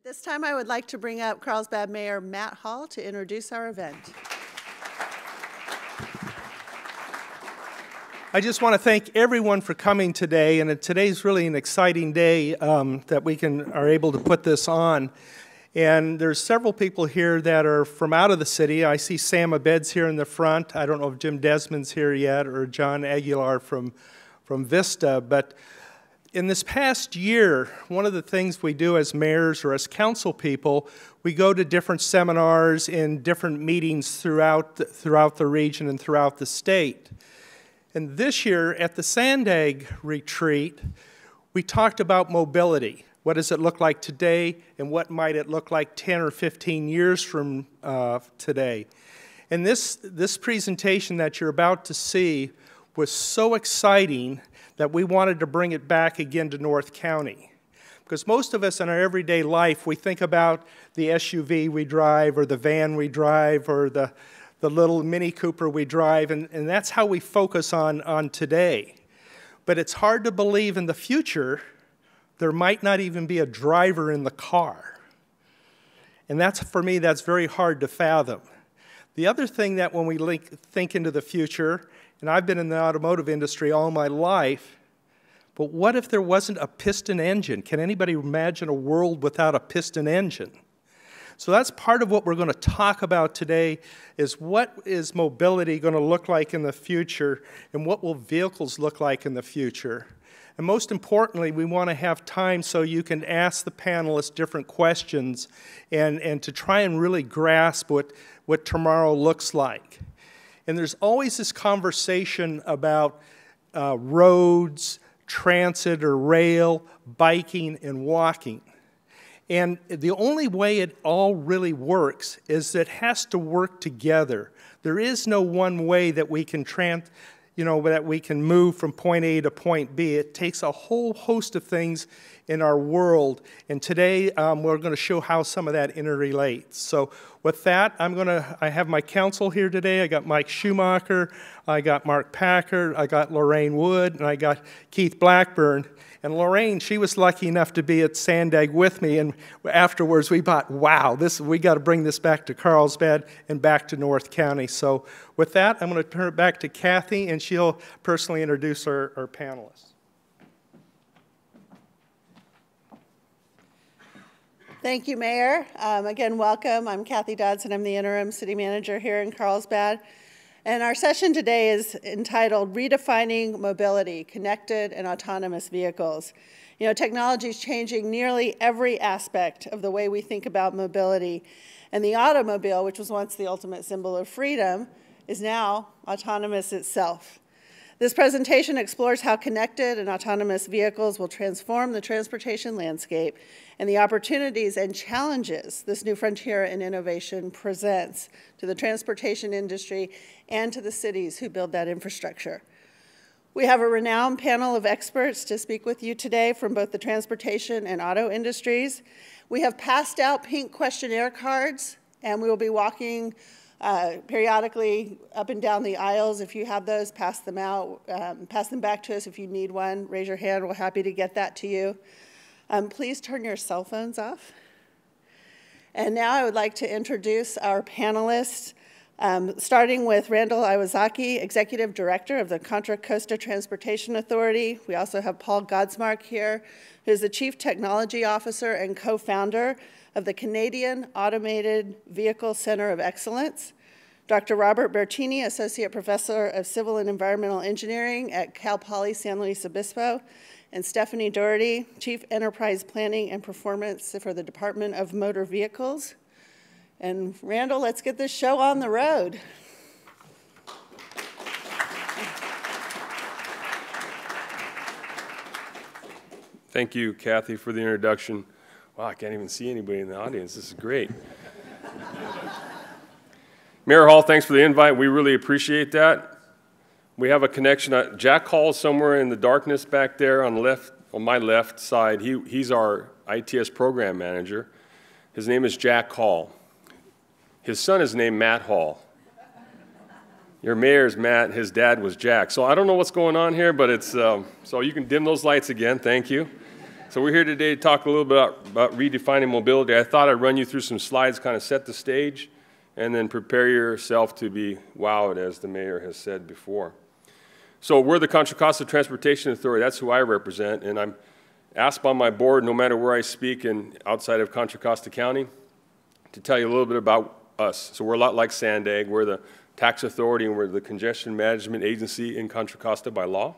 At this time, I would like to bring up Carlsbad Mayor Matt Hall to introduce our event. I just want to thank everyone for coming today, and today's really an exciting day that we are able to put this on. And there's several people here that are from out of the city. I see Sam Abed's here in the front. I don't know if Jim Desmond's here yet or John Aguilar from Vista, but in this past year, one of the things we do as mayors or as council people, we go to different seminars and different meetings throughout the region and throughout the state. And this year at the Sandag retreat, we talked about mobility. What does it look like today, and what might it look like 10 or 15 years from today? And this presentation that you're about to see was so exciting that we wanted to bring it back again to North County. Because most of us in our everyday life, we think about the SUV we drive or the van we drive or the little Mini Cooper we drive, and that's how we focus on today. But it's hard to believe in the future there might not even be a driver in the car. And for me, that's very hard to fathom. The other thing that when we think into the future, and I've been in the automotive industry all my life, but what if there wasn't a piston engine? Can anybody imagine a world without a piston engine? So that's part of what we're going to talk about today, is what is mobility going to look like in the future, and what will vehicles look like in the future? And most importantly, we want to have time so you can ask the panelists different questions and to try and really grasp what tomorrow looks like. And there's always this conversation about roads, transit or rail, biking, and walking. And the only way it all really works is that it has to work together. There is no one way that we can that we can move from point A to point B. It takes a whole host of things in our world, and today we're going to show how some of that interrelates. So with that, I have my council here today. I got Mike Schumacher, I got Mark Packard, I got Lorraine Wood, and I got Keith Blackburn. And Lorraine, she was lucky enough to be at Sandag with me, and afterwards we thought, wow, we got to bring this back to Carlsbad and back to North County. So with that, I'm going to turn it back to Kathy, and she'll personally introduce our panelists. Thank you, Mayor. Again, welcome. I'm Kathy Dodson. I'm the interim city manager here in Carlsbad. And our session today is entitled Redefining Mobility, Connected and Autonomous Vehicles. You know, technology is changing nearly every aspect of the way we think about mobility. And the automobile, which was once the ultimate symbol of freedom, is now autonomous itself. This presentation explores how connected and autonomous vehicles will transform the transportation landscape and the opportunities and challenges this new frontier in innovation presents to the transportation industry and to the cities who build that infrastructure. We have a renowned panel of experts to speak with you today from both the transportation and auto industries. We have passed out pink questionnaire cards, and we will be walking periodically up and down the aisles. If you have those, pass them out. Pass them back to us if you need one. Raise your hand. We're happy to get that to you. Please turn your cell phones off. And now I would like to introduce our panelists, starting with Randall Iwazaki, Executive Director of the Contra Costa Transportation Authority. We also have Paul Godsmark here, who is the Chief Technology Officer and co-founder of the Canadian Automated Vehicle Center of Excellence. Dr. Robert Bertini, Associate Professor of Civil and Environmental Engineering at Cal Poly San Luis Obispo, and Stephanie Doherty, Chief Enterprise Planning and Performance for the Department of Motor Vehicles. And Randall, let's get this show on the road. Thank you, Kathy, for the introduction. Wow, I can't even see anybody in the audience. This is great. Mayor Hall, thanks for the invite. We really appreciate that. We have a connection. Jack Hall is somewhere in the darkness back there on my left side. He's our ITS program manager. His name is Jack Hall. His son is named Matt Hall. Your mayor's Matt, his dad was Jack. So I don't know what's going on here, but it's, so you can dim those lights again, thank you. So we're here today to talk a little bit about redefining mobility. I thought I'd run you through some slides, kind of set the stage, and then prepare yourself to be wowed, as the mayor has said before. So we're the Contra Costa Transportation Authority. That's who I represent, and I'm asked by my board, no matter where I speak and outside of Contra Costa County, to tell you a little bit about us. So we're a lot like Sandag. We're the tax authority, and we're the congestion management agency in Contra Costa by law.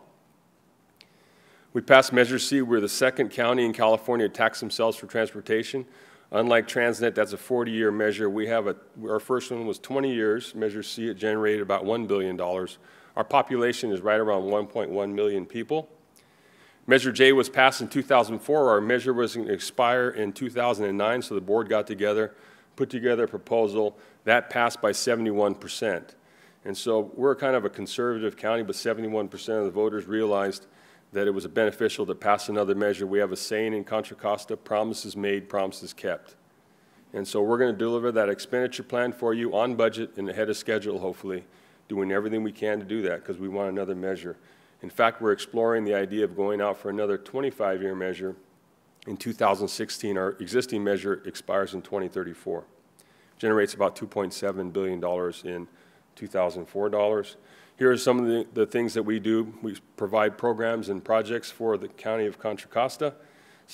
We passed Measure C. We're the second county in California to tax themselves for transportation. Unlike Transnet, that's a 40-year measure. We have our first one was 20 years. Measure C, it generated about $1 billion. Our population is right around 1.1 million people. Measure J was passed in 2004. Our measure was going to expire in 2009, so the board got together, put together a proposal. That passed by 71%. And so we're kind of a conservative county, but 71% of the voters realized that it was beneficial to pass another measure. We have a saying in Contra Costa, promises made, promises kept. And so we're going to deliver that expenditure plan for you on budget and ahead of schedule, hopefully, doing everything we can to do that because we want another measure. In fact, we're exploring the idea of going out for another 25-year measure in 2016. Our existing measure expires in 2034. Generates about $2.7 billion in 2004 dollars. Here are some of the things that we do. We provide programs and projects for the county of Contra Costa.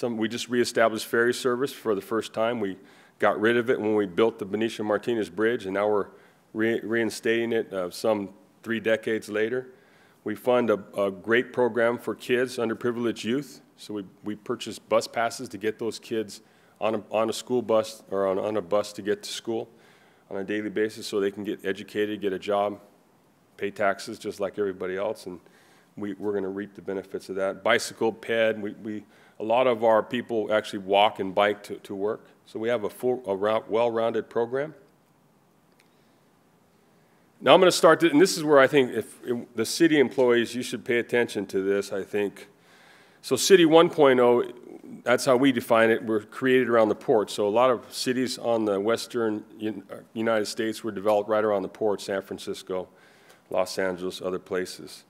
We just reestablished ferry service for the first time. We got rid of it when we built the Benicio Martinez Bridge, and now we're reinstating it some 3 decades later. We fund a great program for kids, underprivileged youth. So we purchase bus passes to get those kids on a school bus or on a bus to get to school on a daily basis so they can get educated, get a job, pay taxes just like everybody else, and we're going to reap the benefits of that. Bicycle, ped, a lot of our people actually walk and bike to work. So we have a well-rounded program. Now I'm going to start, and this is where I think if the city employees, you should pay attention to this, I think. So City 1.0, that's how we define it. We're created around the port. So a lot of cities on the western United States were developed right around the port, San Francisco, Los Angeles, other places.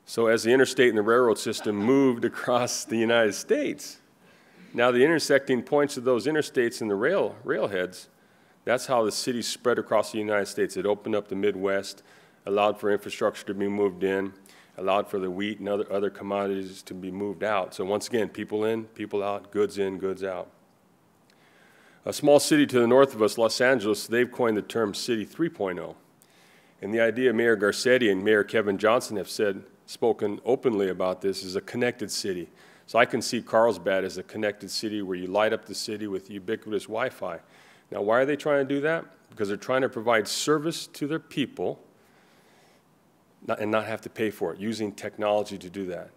So as the interstate and the railroad system moved across the United States, now the intersecting points of those interstates and the railheads, that's how the city spread across the United States. It opened up the Midwest, allowed for infrastructure to be moved in, allowed for the wheat and other commodities to be moved out. So once again, people in, people out, goods in, goods out. A small city to the north of us, Los Angeles, they've coined the term City 3.0. And the idea Mayor Garcetti and Mayor Kevin Johnson have spoken openly about this is a connected city. So I can see Carlsbad as a connected city where you light up the city with ubiquitous Wi-Fi. Now, why are they trying to do that? Because they're trying to provide service to their people and not have to pay for it, using technology to do that.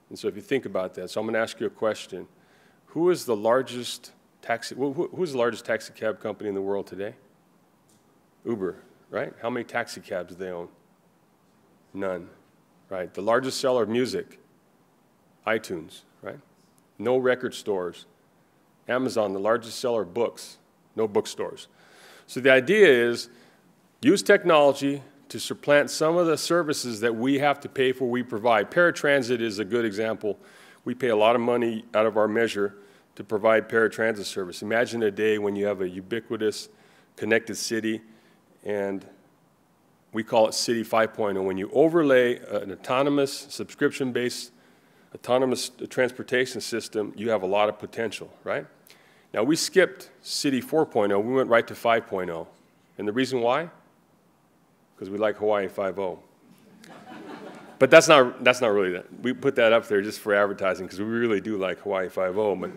And so if you think about that, so I'm going to ask you a question. Who's the largest taxi cab company in the world today? Uber, right? How many taxi cabs do they own? None, right? The largest seller of music, iTunes, right? No record stores. Amazon, the largest seller of books, no bookstores. So the idea is use technology to supplant some of the services that we have to pay for, we provide. Paratransit is a good example. We pay a lot of money out of our measure to provide paratransit service. Imagine a day when you have a ubiquitous, connected city, and we call it City 5.0. When you overlay an autonomous, subscription-based, autonomous transportation system, you have a lot of potential, right? Now, we skipped City 4.0. We went right to 5.0. And the reason why? Because we like Hawaii 5.0. But that's not really that. We put that up there just for advertising because we really do like Hawaii 5.0. But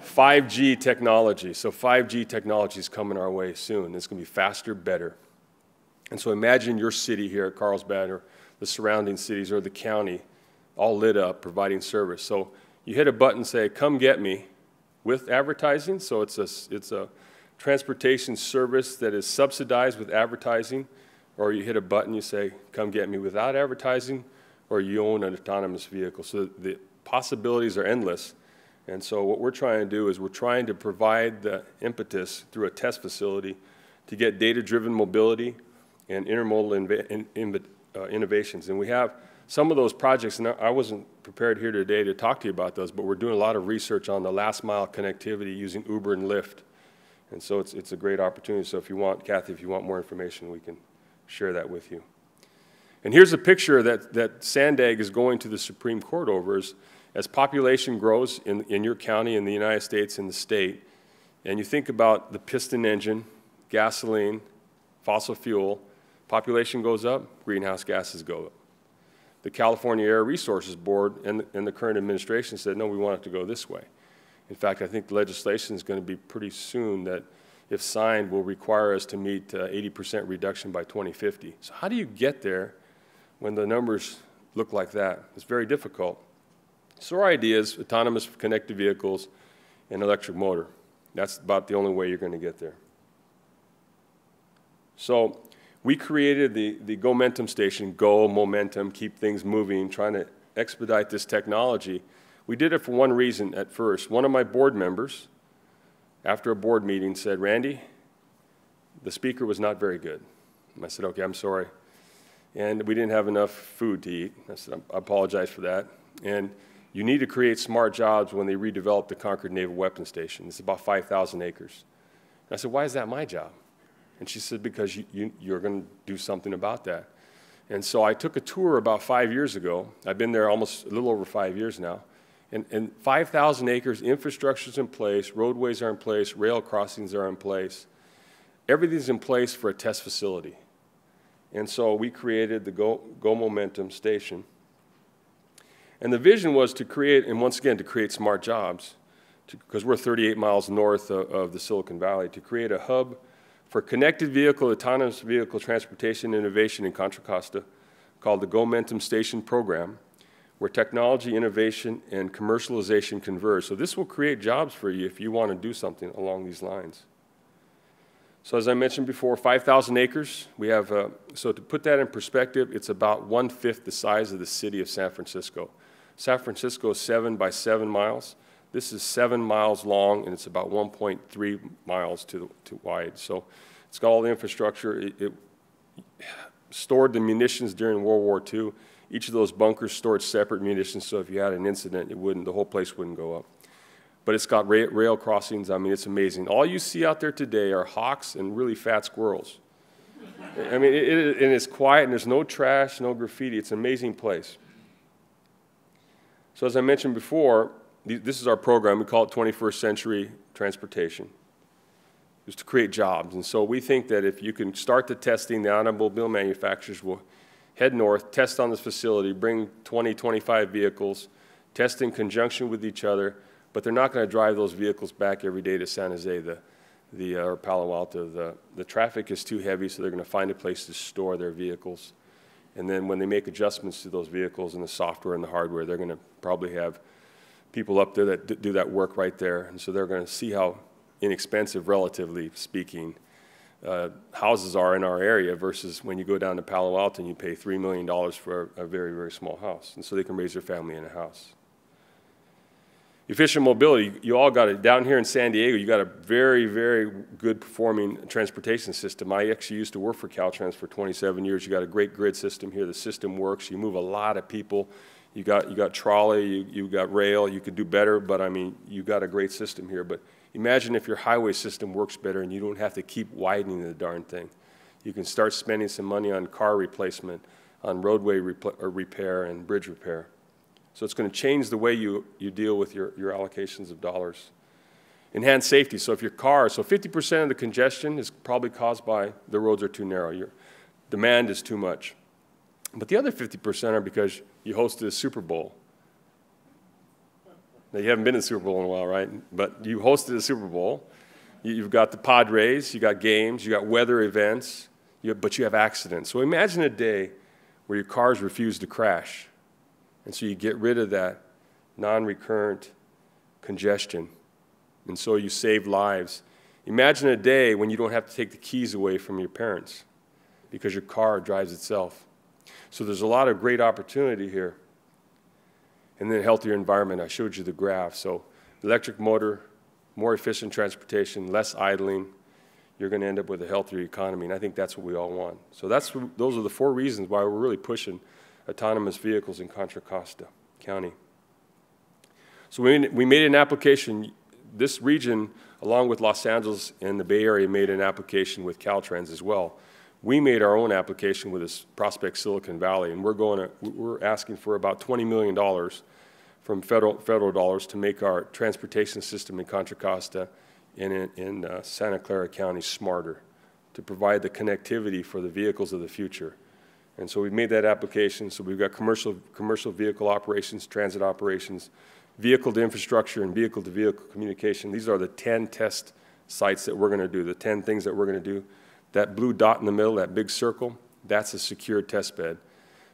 5G technology. So 5G technology is coming our way soon. It's going to be faster, better. And so imagine your city here at Carlsbad or the surrounding cities or the county all lit up providing service. So you hit a button, say, come get me with advertising. So it's a transportation service that is subsidized with advertising, or you hit a button, you say, come get me without advertising, or you own an autonomous vehicle. So the possibilities are endless. And so what we're trying to do is we're trying to provide the impetus through a test facility to get data-driven mobility and intermodal innovations. And we have some of those projects, and I wasn't prepared here today to talk to you about those, but we're doing a lot of research on the last mile connectivity using Uber and Lyft. And so it's a great opportunity. So if you want, Kathy, if you want more information, we can share that with you. And here's a picture that Sandag is going to the Supreme Court over as population grows in your county, in the United States, in the state, and you think about the piston engine, gasoline, fossil fuel, population goes up, greenhouse gases go up. The California Air Resources Board and the current administration said, no, we want it to go this way. In fact, I think the legislation is going to be pretty soon that, if signed, will require us to meet 80% reduction by 2050. So how do you get there when the numbers look like that? It's very difficult. So our idea is autonomous connected vehicles and electric motor. That's about the only way you're going to get there. So we created the GoMentum station, Go, Momentum, keep things moving, trying to expedite this technology. We did it for one reason at first. One of my board members, after a board meeting, said, Randy, the speaker was not very good. And I said, okay, I'm sorry. And we didn't have enough food to eat. I said, I apologize for that. And you need to create smart jobs when they redevelop the Concord Naval Weapons Station. It's about 5,000 acres. And I said, why is that my job? And she said, because you're going to do something about that. And so I took a tour about 5 years ago. I've been there almost a little over 5 years now. And 5,000 acres, infrastructure's in place, roadways are in place, rail crossings are in place. Everything's in place for a test facility. And so we created the Go Momentum station. And the vision was to create, and once again, to create smart jobs, because we're 38 miles north of the Silicon Valley, to create a hub for connected vehicle, autonomous vehicle transportation innovation in Contra Costa called the GoMentum Station Program, where technology, innovation, and commercialization converge. So this will create jobs for you if you want to do something along these lines. So as I mentioned before, 5,000 acres. We have, so to put that in perspective, it's about 1/5 the size of the city of San Francisco. San Francisco is 7 by 7 miles. This is 7 miles long, and it's about 1.3 miles to wide. So it's got all the infrastructure. It stored the munitions during World War II. Each of those bunkers stored separate munitions, so if you had an incident, the whole place wouldn't go up. But it's got rail crossings. I mean, it's amazing. All you see out there today are hawks and really fat squirrels. I mean, and it's quiet, and there's no trash, no graffiti. It's an amazing place. So as I mentioned before, this is our program. We call it 21st Century Transportation. It's to create jobs. And so we think that if you can start the testing, the automobile manufacturers will head north, test on this facility, bring 20, 25 vehicles, test in conjunction with each other, but they're not going to drive those vehicles back every day to San Jose or Palo Alto. The traffic is too heavy, so they're going to find a place to store their vehicles. And then when they make adjustments to those vehicles and the software and the hardware, they're going to probably have people up there that do that work right there. And so they're going to see how inexpensive, relatively speaking, houses are in our area versus when you go down to Palo Alto and you pay $3 million for a very, very small house. And so they can raise their family in a house. Efficient mobility, you all got it. Down here in San Diego, you got a very, very good performing transportation system. I actually used to work for Caltrans for 27 years. You got a great grid system here. The system works. You move a lot of people. You got trolley, you got rail. You could do better, but I mean, you got a great system here. But imagine if your highway system works better and you don't have to keep widening the darn thing. You can start spending some money on car replacement, on roadway repair and bridge repair. So it's going to change the way you deal with your allocations of dollars. Enhanced safety. So if your car, so 50% of the congestion is probably caused by the roads are too narrow. Your demand is too much. But the other 50% are because you hosted a Super Bowl. Now, you haven't been to the Super Bowl in a while, right? But you hosted a Super Bowl. You've got the Padres, you got games, you got weather events, but you have accidents. So imagine a day where your cars refuse to crash. And so you get rid of that non-recurrent congestion. And so you save lives. Imagine a day when you don't have to take the keys away from your parents because your car drives itself. So there's a lot of great opportunity here. And then a healthier environment. I showed you the graph. So electric motor, more efficient transportation, less idling. You're going to end up with a healthier economy. And I think that's what we all want. So those are the 4 reasons why we're really pushing autonomous vehicles in Contra Costa County. So we made an application. This region, along with Los Angeles and the Bay Area, made an application with Caltrans as well. We made our own application with this Prospect Silicon Valley, and we're asking for about $20 million from federal dollars to make our transportation system in Contra Costa and in Santa Clara County smarter, to provide the connectivity for the vehicles of the future. And so we've made that application. So we've got commercial vehicle operations, transit operations, vehicle to infrastructure, and vehicle to vehicle communication. These are the 10 test sites that we're going to do, the 10 things that we're going to do. That blue dot in the middle, that big circle, that's a secure test bed.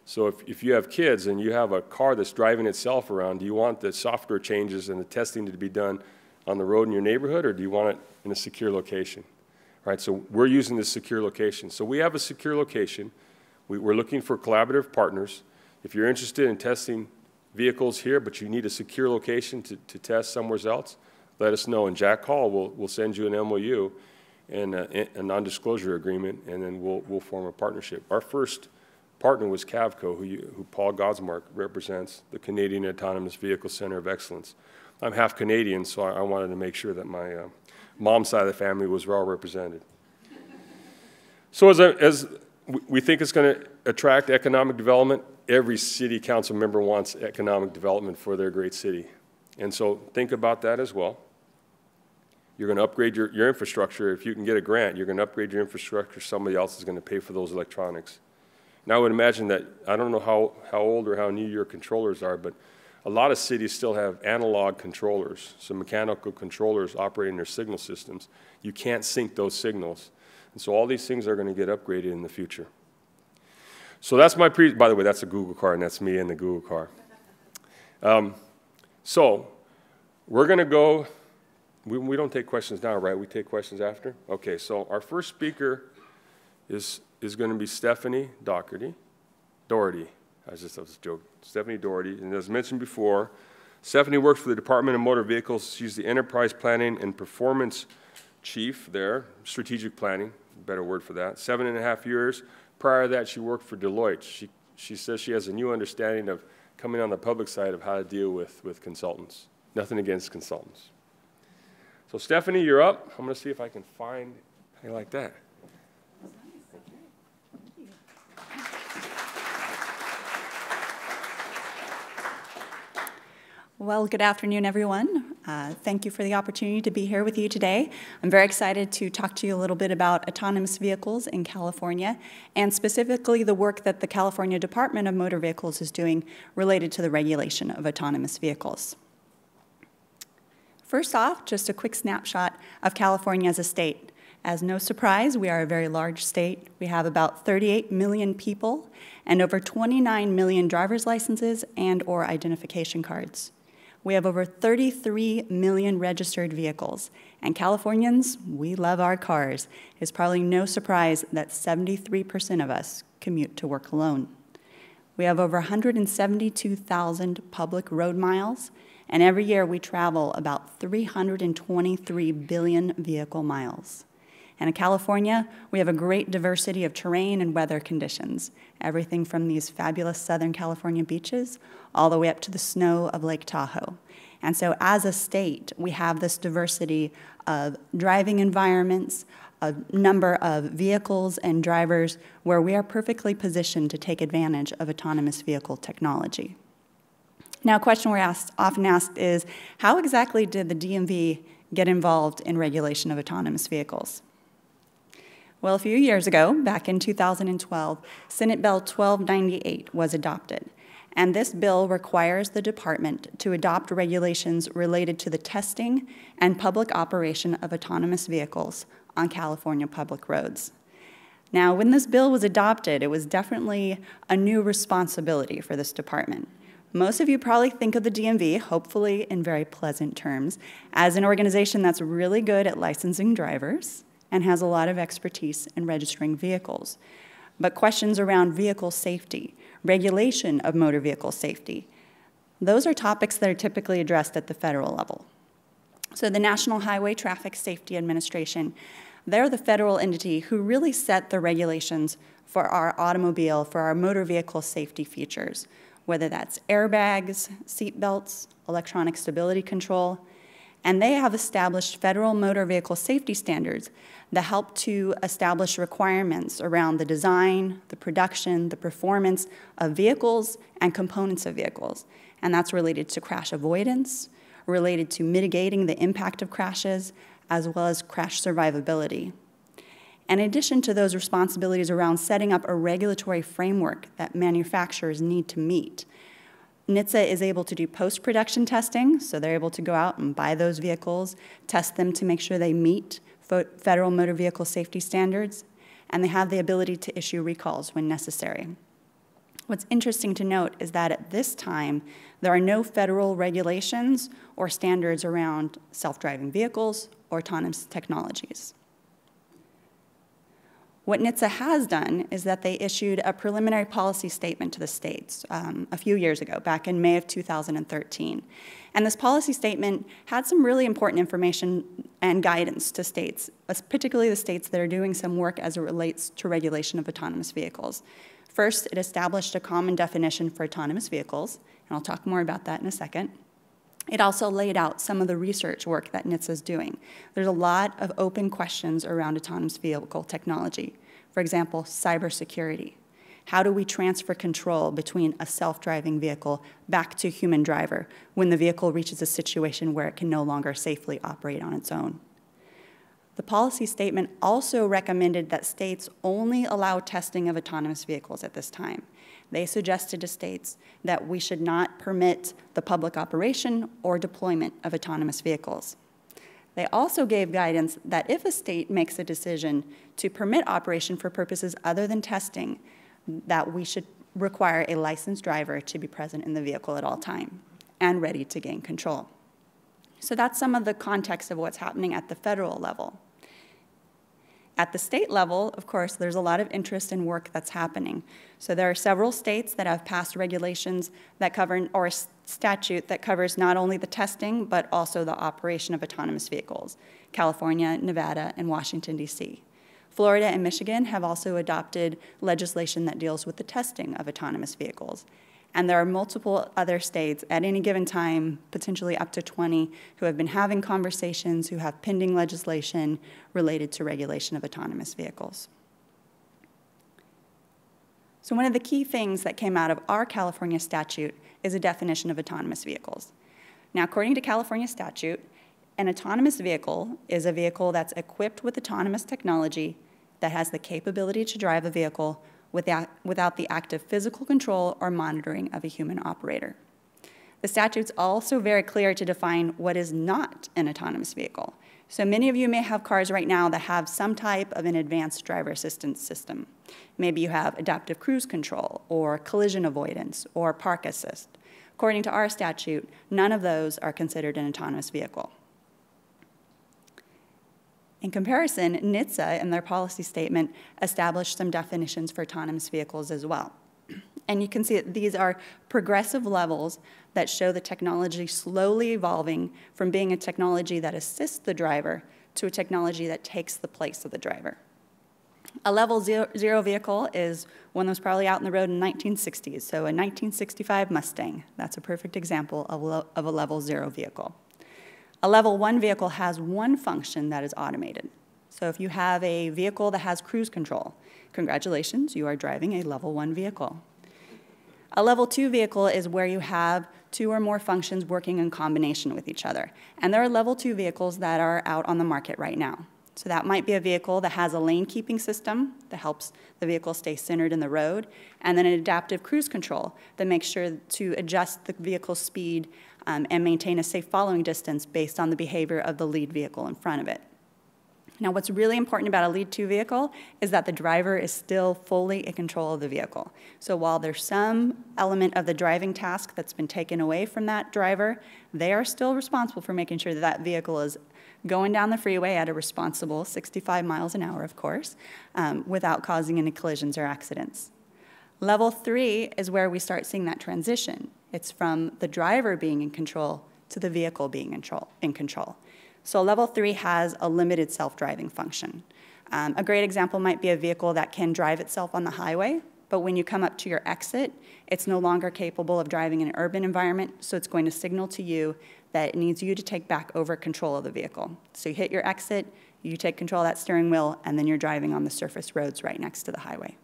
So if you have kids and you have a car that's driving itself around, do you want the software changes and the testing to be done on the road in your neighborhood, or do you want it in a secure location? Right, so we're using this secure location. So we have a secure location. We're looking for collaborative partners. If you're interested in testing vehicles here, but you need a secure location to test somewhere else, let us know. And Jack Hall will send you an MOU and a non-disclosure agreement, and then we'll form a partnership. Our first partner was Cavco, who Paul Godsmark represents, the Canadian Autonomous Vehicle Center of Excellence. I'm half Canadian, so I wanted to make sure that my mom's side of the family was well represented. So as we think it's going to attract economic development, every city council member wants economic development for their great city. And so think about that as well. You're going to upgrade your infrastructure. If you can get a grant, you're going to upgrade your infrastructure. Somebody else is going to pay for those electronics. Now, I would imagine that, I don't know how old or how new your controllers are, but a lot of cities still have analog controllers, so mechanical controllers operating their signal systems. You can't sync those signals. And so all these things are going to get upgraded in the future. So that's my by the way, that's a Google car, and that's me in the Google car. So we're going to go. We don't take questions now, right? We take questions after? Okay, so our first speaker is going to be Stephanie Doherty. That was a joke. Stephanie Doherty. And as mentioned before, Stephanie works for the Department of Motor Vehicles. She's the Enterprise Planning and Performance Chief there, strategic planning, better word for that. 7.5 years. Prior to that, she worked for Deloitte. She says she has a new understanding of coming on the public side of how to deal with consultants. Nothing against consultants. So Stephanie, you're up. I'm going to see if I can find anything like that. Well, good afternoon, everyone. Thank you for the opportunity to be here with you today. I'm very excited to talk to you a little bit about autonomous vehicles in California, and specifically the work that the California Department of Motor Vehicles is doing related to the regulation of autonomous vehicles. First off, just a quick snapshot of California as a state. As no surprise, we are a very large state. We have about 38 million people and over 29 million driver's licenses and/or identification cards. We have over 33 million registered vehicles, and Californians, we love our cars. It's probably no surprise that 73% of us commute to work alone. We have over 172,000 public road miles, and every year we travel about 323 billion vehicle miles. And in California, we have a great diversity of terrain and weather conditions, everything from these fabulous Southern California beaches all the way up to the snow of Lake Tahoe. And so as a state, we have this diversity of driving environments, a number of vehicles and drivers where we are perfectly positioned to take advantage of autonomous vehicle technology. Now, a question we're often asked is, how exactly did the DMV get involved in regulation of autonomous vehicles? Well, a few years ago, back in 2012, Senate Bill 1298 was adopted, and this bill requires the department to adopt regulations related to the testing and public operation of autonomous vehicles on California public roads. Now, when this bill was adopted, it was definitely a new responsibility for this department. Most of you probably think of the DMV, hopefully in very pleasant terms, as an organization that's really good at licensing drivers and has a lot of expertise in registering vehicles. But questions around vehicle safety, regulation of motor vehicle safety, those are topics that are typically addressed at the federal level. So the National Highway Traffic Safety Administration, They're the federal entity who really set the regulations for our automobile, for our motor vehicle safety features, whether that's airbags, seat belts, electronic stability control, and they have established federal motor vehicle safety standards that help to establish requirements around the design, the production, the performance of vehicles and components of vehicles. And that's related to crash avoidance, related to mitigating the impact of crashes, as well as crash survivability. In addition to those responsibilities around setting up a regulatory framework that manufacturers need to meet, NHTSA is able to do post-production testing, so they're able to go out and buy those vehicles, test them to make sure they meet federal motor vehicle safety standards, and they have the ability to issue recalls when necessary. What's interesting to note is that at this time, there are no federal regulations or standards around self-driving vehicles or autonomous technologies. What NHTSA has done is that they issued a preliminary policy statement to the states a few years ago, back in May of 2013. And this policy statement had some really important information and guidance to states, particularly the states that are doing some work as it relates to regulation of autonomous vehicles. First, it established a common definition for autonomous vehicles, and I'll talk more about that in a second. It also laid out some of the research work that NHTSA is doing. There's a lot of open questions around autonomous vehicle technology. For example, cybersecurity. How do we transfer control between a self-driving vehicle back to a human driver when the vehicle reaches a situation where it can no longer safely operate on its own? The policy statement also recommended that states only allow testing of autonomous vehicles at this time. They suggested to states that we should not permit the public operation or deployment of autonomous vehicles. They also gave guidance that if a state makes a decision to permit operation for purposes other than testing, that we should require a licensed driver to be present in the vehicle at all times and ready to gain control. So that's some of the context of what's happening at the federal level. At the state level, of course, there's a lot of interest in work that's happening. So there are several states that have passed regulations that cover, or a statute that covers not only the testing, but also the operation of autonomous vehicles: California, Nevada, and Washington, D.C. Florida and Michigan have also adopted legislation that deals with the testing of autonomous vehicles. And there are multiple other states at any given time, potentially up to 20, who have been having conversations, who have pending legislation related to regulation of autonomous vehicles. So one of the key things that came out of our California statute is a definition of autonomous vehicles. Now, according to California statute, an autonomous vehicle is a vehicle that's equipped with autonomous technology that has the capability to drive a vehicle without the active physical control or monitoring of a human operator. The statute's also very clear to define what is not an autonomous vehicle. So many of you may have cars right now that have some type of an advanced driver assistance system. Maybe you have adaptive cruise control or collision avoidance or park assist. According to our statute, none of those are considered an autonomous vehicle. In comparison, NHTSA, in their policy statement, established some definitions for autonomous vehicles as well. And you can see that these are progressive levels that show the technology slowly evolving from being a technology that assists the driver to a technology that takes the place of the driver. A level zero vehicle is one that was probably out in the road in the 1960s, so a 1965 Mustang. That's a perfect example of a level zero vehicle. A level 1 vehicle has one function that is automated. So if you have a vehicle that has cruise control, congratulations, you are driving a level 1 vehicle. A level 2 vehicle is where you have 2 or more functions working in combination with each other. And there are level 2 vehicles that are out on the market right now. So that might be a vehicle that has a lane keeping system that helps the vehicle stay centered in the road, and then an adaptive cruise control that makes sure to adjust the vehicle's speed and maintain a safe following distance based on the behavior of the lead vehicle in front of it. Now, what's really important about a lead 2 vehicle is that the driver is still fully in control of the vehicle. So while there's some element of the driving task that's been taken away from that driver, they are still responsible for making sure that that vehicle is going down the freeway at a responsible 65 miles an hour, of course, without causing any collisions or accidents. Level 3 is where we start seeing that transition. It's from the driver being in control to the vehicle being in control. So level 3 has a limited self-driving function. A great example might be a vehicle that can drive itself on the highway, but when you come up to your exit, it's no longer capable of driving in an urban environment, so it's going to signal to you that it needs you to take back over control of the vehicle. So you hit your exit, you take control of that steering wheel, and then you're driving on the surface roads right next to the highway.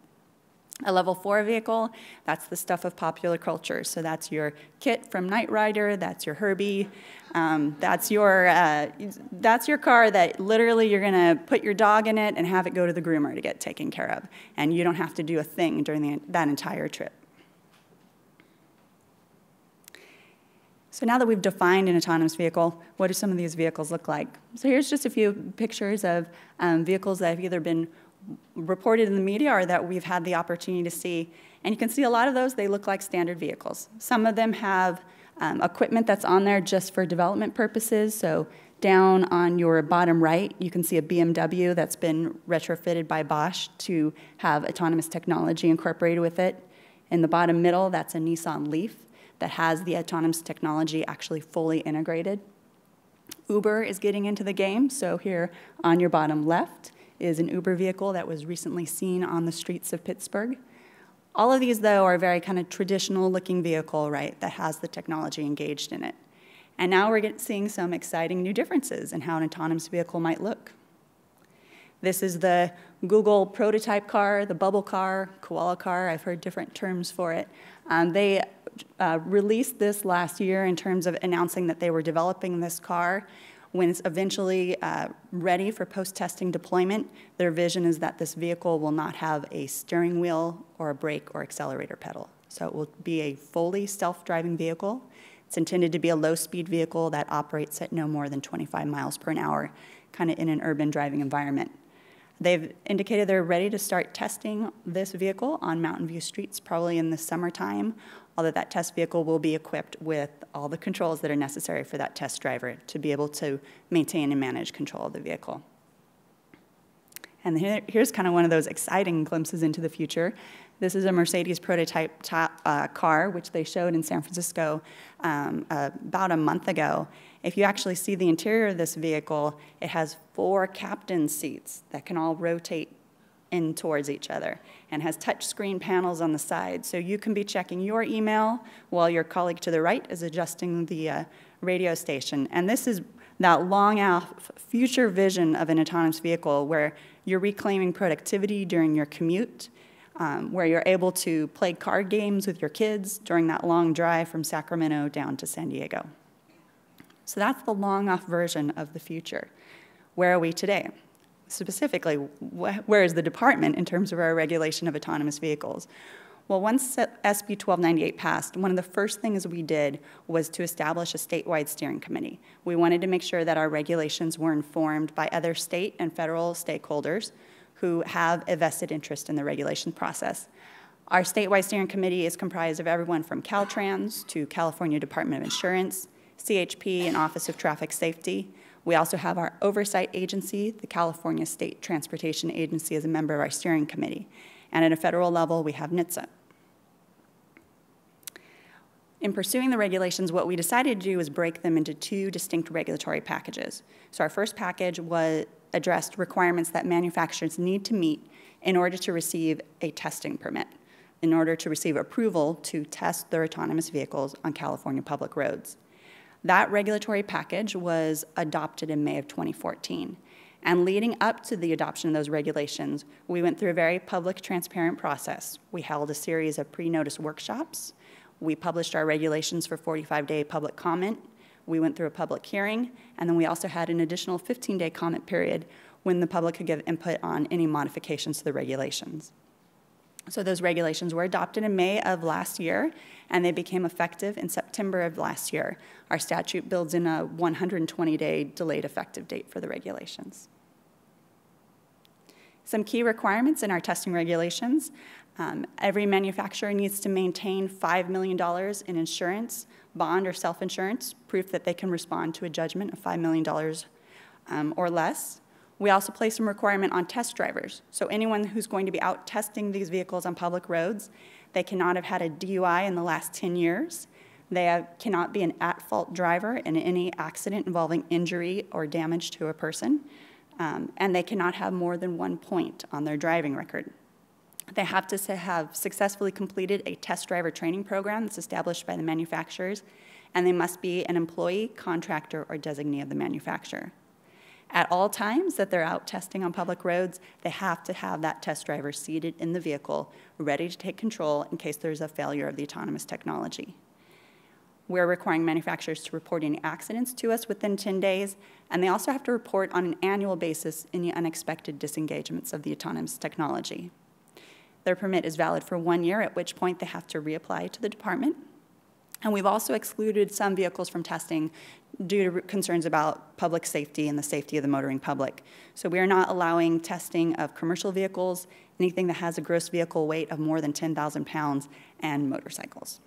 A level 4 vehicle, that's the stuff of popular culture. So that's your Kit from Knight Rider, that's your Herbie, that's your car that literally you're gonna put your dog in it and have it go to the groomer to get taken care of. And you don't have to do a thing during that entire trip. So now that we've defined an autonomous vehicle, what do some of these vehicles look like? So here's just a few pictures of vehicles that have either been reported in the media or that we've had the opportunity to see. And you can see a lot of those, they look like standard vehicles. Some of them have equipment that's on there just for development purposes. So down on your bottom right, you can see a BMW that's been retrofitted by Bosch to have autonomous technology incorporated with it. In the bottom middle, that's a Nissan Leaf that has the autonomous technology actually fully integrated. Uber is getting into the game. So here on your bottom left is an Uber vehicle that was recently seen on the streets of Pittsburgh. All of these, though, are very kind of traditional-looking vehicle, right, that has the technology engaged in it. And now we're seeing some exciting new differences in how an autonomous vehicle might look. This is the Google prototype car, the bubble car, koala car. I've heard different terms for it. They released this last year in terms of announcing that they were developing this car. When it's eventually ready for post-testing deployment, their vision is that this vehicle will not have a steering wheel or a brake or accelerator pedal. So it will be a fully self-driving vehicle. It's intended to be a low-speed vehicle that operates at no more than 25 miles per hour, kind of in an urban driving environment. They've indicated they're ready to start testing this vehicle on Mountain View streets probably in the summertime, although that test vehicle will be equipped with all the controls that are necessary for that test driver to be able to maintain and manage control of the vehicle. And here's kind of one of those exciting glimpses into the future. This is a Mercedes prototype car, which they showed in San Francisco about a month ago. If you actually see the interior of this vehicle, it has 4 captain seats that can all rotate in towards each other and has touch screen panels on the side. So you can be checking your email while your colleague to the right is adjusting the radio station. And this is that long-out future vision of an autonomous vehicle where you're reclaiming productivity during your commute, where you're able to play card games with your kids during that long drive from Sacramento down to San Diego. So that's the long-off version of the future. Where are we today? Specifically, where is the department in terms of our regulation of autonomous vehicles? Well, once SB 1298 passed, one of the first things we did was to establish a statewide steering committee. We wanted to make sure that our regulations were informed by other state and federal stakeholders who have a vested interest in the regulation process. Our statewide steering committee is comprised of everyone from Caltrans to California Department of Insurance, CHP, and Office of Traffic Safety. We also have our oversight agency, the California State Transportation Agency, as a member of our steering committee. And at a federal level, we have NHTSA. In pursuing the regulations, what we decided to do was break them into 2 distinct regulatory packages. So our first package addressed requirements that manufacturers need to meet in order to receive a testing permit, in order to receive approval to test their autonomous vehicles on California public roads. That regulatory package was adopted in May of 2014. And leading up to the adoption of those regulations, we went through a very public, transparent process. We held a series of pre-notice workshops. We published our regulations for 45-day public comment. We went through a public hearing, and then we also had an additional 15-day comment period when the public could give input on any modifications to the regulations. So those regulations were adopted in May of last year, and they became effective in September of last year. Our statute builds in a 120-day delayed effective date for the regulations. Some key requirements in our testing regulations. Every manufacturer needs to maintain $5 million in insurance, bond or self-insurance, proof that they can respond to a judgment of $5 million or less. We also place some requirement on test drivers. So anyone who's going to be out testing these vehicles on public roads, they cannot have had a DUI in the last 10 years. They cannot be an at-fault driver in any accident involving injury or damage to a person, and they cannot have more than 1 point on their driving record. They have to have successfully completed a test driver training program that's established by the manufacturers, and they must be an employee, contractor, or designee of the manufacturer. At all times that they're out testing on public roads, they have to have that test driver seated in the vehicle, ready to take control in case there's a failure of the autonomous technology. We're requiring manufacturers to report any accidents to us within 10 days, and they also have to report on an annual basis any unexpected disengagements of the autonomous technology. Their permit is valid for 1 year, at which point they have to reapply to the department. And we've also excluded some vehicles from testing due to concerns about public safety and the safety of the motoring public. So we are not allowing testing of commercial vehicles, anything that has a gross vehicle weight of more than 10,000 pounds, and motorcycles.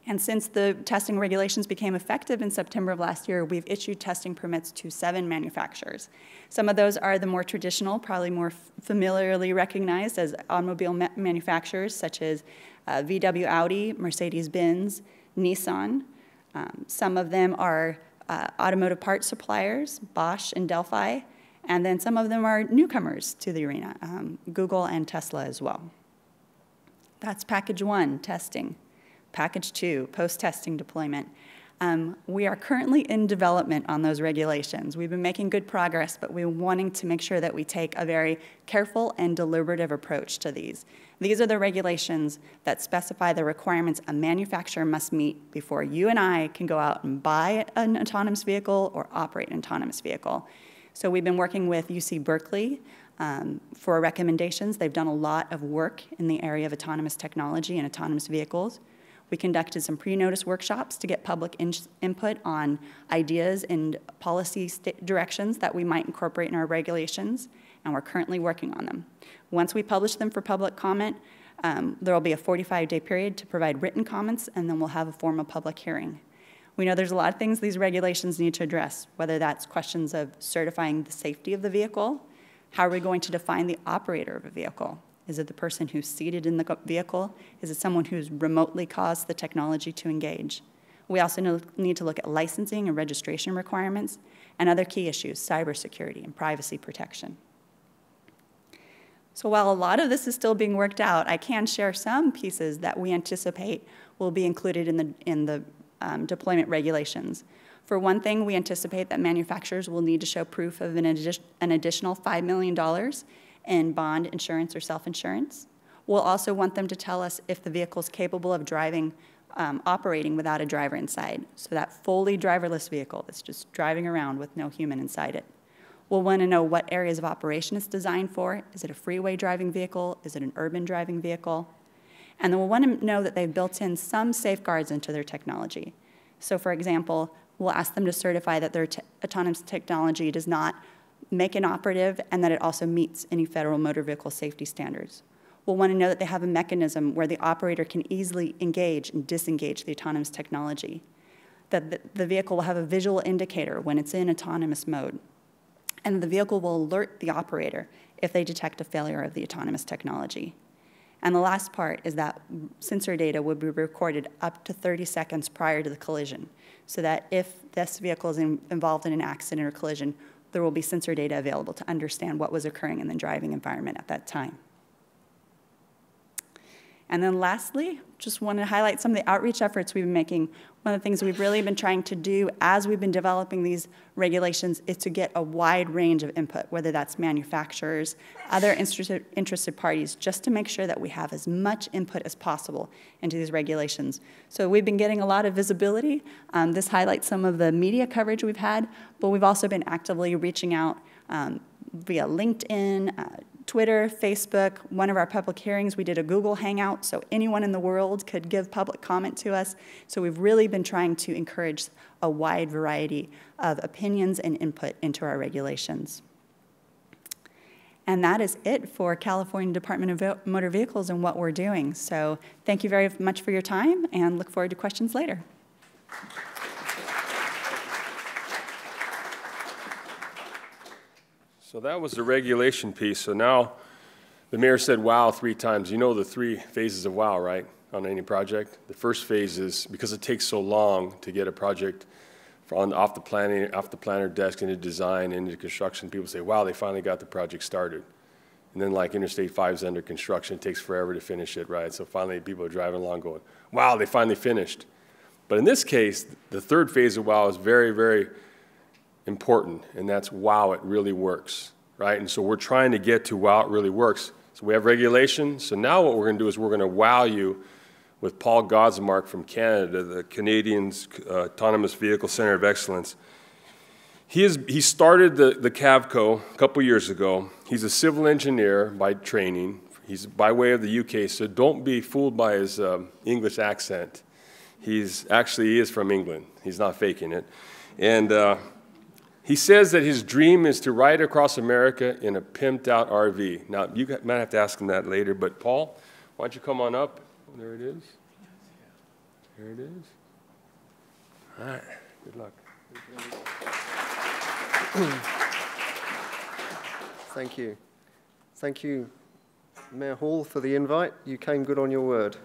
And since the testing regulations became effective in September of last year, we've issued testing permits to 7 manufacturers. Some of those are the more traditional, probably more familiarly recognized as automobile manufacturers, such as VW Audi, Mercedes-Benz, Nissan. Some of them are automotive parts suppliers, Bosch and Delphi, and then some of them are newcomers to the arena, Google and Tesla as well. That's package 1, testing. Package 2, post-testing deployment. We are currently in development on those regulations. We've been making good progress, but we're wanting to make sure that we take a very careful and deliberative approach to these. These are the regulations that specify the requirements a manufacturer must meet before you and I can go out and buy an autonomous vehicle or operate an autonomous vehicle. So we've been working with UC Berkeley for recommendations. They've done a lot of work in the area of autonomous technology and autonomous vehicles. We conducted some pre-notice workshops to get public input on ideas and policy directions that we might incorporate in our regulations, and we're currently working on them. Once we publish them for public comment, there will be a 45-day period to provide written comments, and then we'll have a formal public hearing. We know there's a lot of things these regulations need to address, whether that's questions of certifying the safety of the vehicle, how are we going to define the operator of a vehicle? Is it the person who's seated in the vehicle? Is it someone who's remotely caused the technology to engage? We also need to look at licensing and registration requirements and other key issues, cybersecurity and privacy protection. So while a lot of this is still being worked out, I can share some pieces that we anticipate will be included in the deployment regulations. For one thing, we anticipate that manufacturers will need to show proof of an additional $5 million in bond insurance or self-insurance. We'll also want them to tell us if the vehicle is capable of driving, operating without a driver inside. So that fully driverless vehicle that's just driving around with no human inside it. We'll want to know what areas of operation it's designed for. Is it a freeway driving vehicle? Is it an urban driving vehicle? And then we'll want to know that they've built in some safeguards into their technology. So for example, we'll ask them to certify that their autonomous technology does not make an operative and that it also meets any federal motor vehicle safety standards. We'll want to know that they have a mechanism where the operator can easily engage and disengage the autonomous technology, that the vehicle will have a visual indicator when it's in autonomous mode, and the vehicle will alert the operator if they detect a failure of the autonomous technology. And the last part is that sensor data would be recorded up to 30 seconds prior to the collision, so that if this vehicle is involved in an accident or collision, there will be sensor data available to understand what was occurring in the driving environment at that time. And then lastly, just want to highlight some of the outreach efforts we've been making. One of the things we've really been trying to do as we've been developing these regulations is to get a wide range of input, whether that's manufacturers, other interested parties, just to make sure that we have as much input as possible into these regulations. So we've been getting a lot of visibility. This highlights some of the media coverage we've had, but we've also been actively reaching out via LinkedIn, Twitter, Facebook. One of our public hearings, we did a Google Hangout, so anyone in the world could give public comment to us. So we've really been trying to encourage a wide variety of opinions and input into our regulations. And that is it for California Department of Motor Vehicles and what we're doing. So thank you very much for your time, and look forward to questions later. So that was the regulation piece. So now the mayor said wow 3 times. You know the 3 phases of wow, right? on any project. The first phase is because it takes so long to get a project off the planner desk into design, into construction. People say, wow, they finally got the project started. And then like Interstate 5 is under construction, it takes forever to finish it, right? So finally people are driving along going, wow, they finally finished. But in this case, the third phase of wow is very, very important, and that's wow, it really works, right? And so we're trying to get to wow, it really works. So we have regulation. So now what we're going to do is we're going to wow you with Paul Godsmark from Canada, the Canadians Autonomous Vehicle Center of Excellence. He started the Cavco a couple years ago. He's a civil engineer by training. He's by way of the UK, so don't be fooled by his English accent. He is from England. He's not faking it. And he says that his dream is to ride across America in a pimped out RV. Now, you might have to ask him that later, but Paul, why don't you come on up? There it is. There it is. All right. Good luck. Thank you. Thank you, Mayor Hall, for the invite. You came good on your word.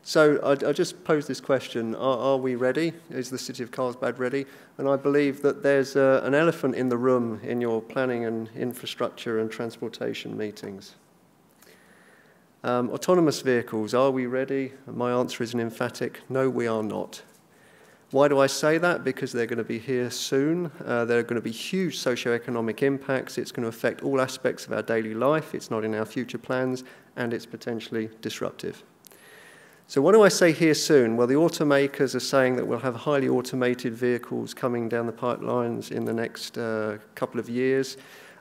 So I just posed this question, are we ready? Is the City of Carlsbad ready? And I believe that there's an elephant in the room in your planning and infrastructure and transportation meetings. Autonomous vehicles, are we ready? My answer is an emphatic, no, we are not. Why do I say that? Because they're going to be here soon. There are going to be huge socioeconomic impacts. It's going to affect all aspects of our daily life. It's not in our future plans, and it's potentially disruptive. So what do I say here soon? Well, the automakers are saying that we'll have highly automated vehicles coming down the pipelines in the next couple of years.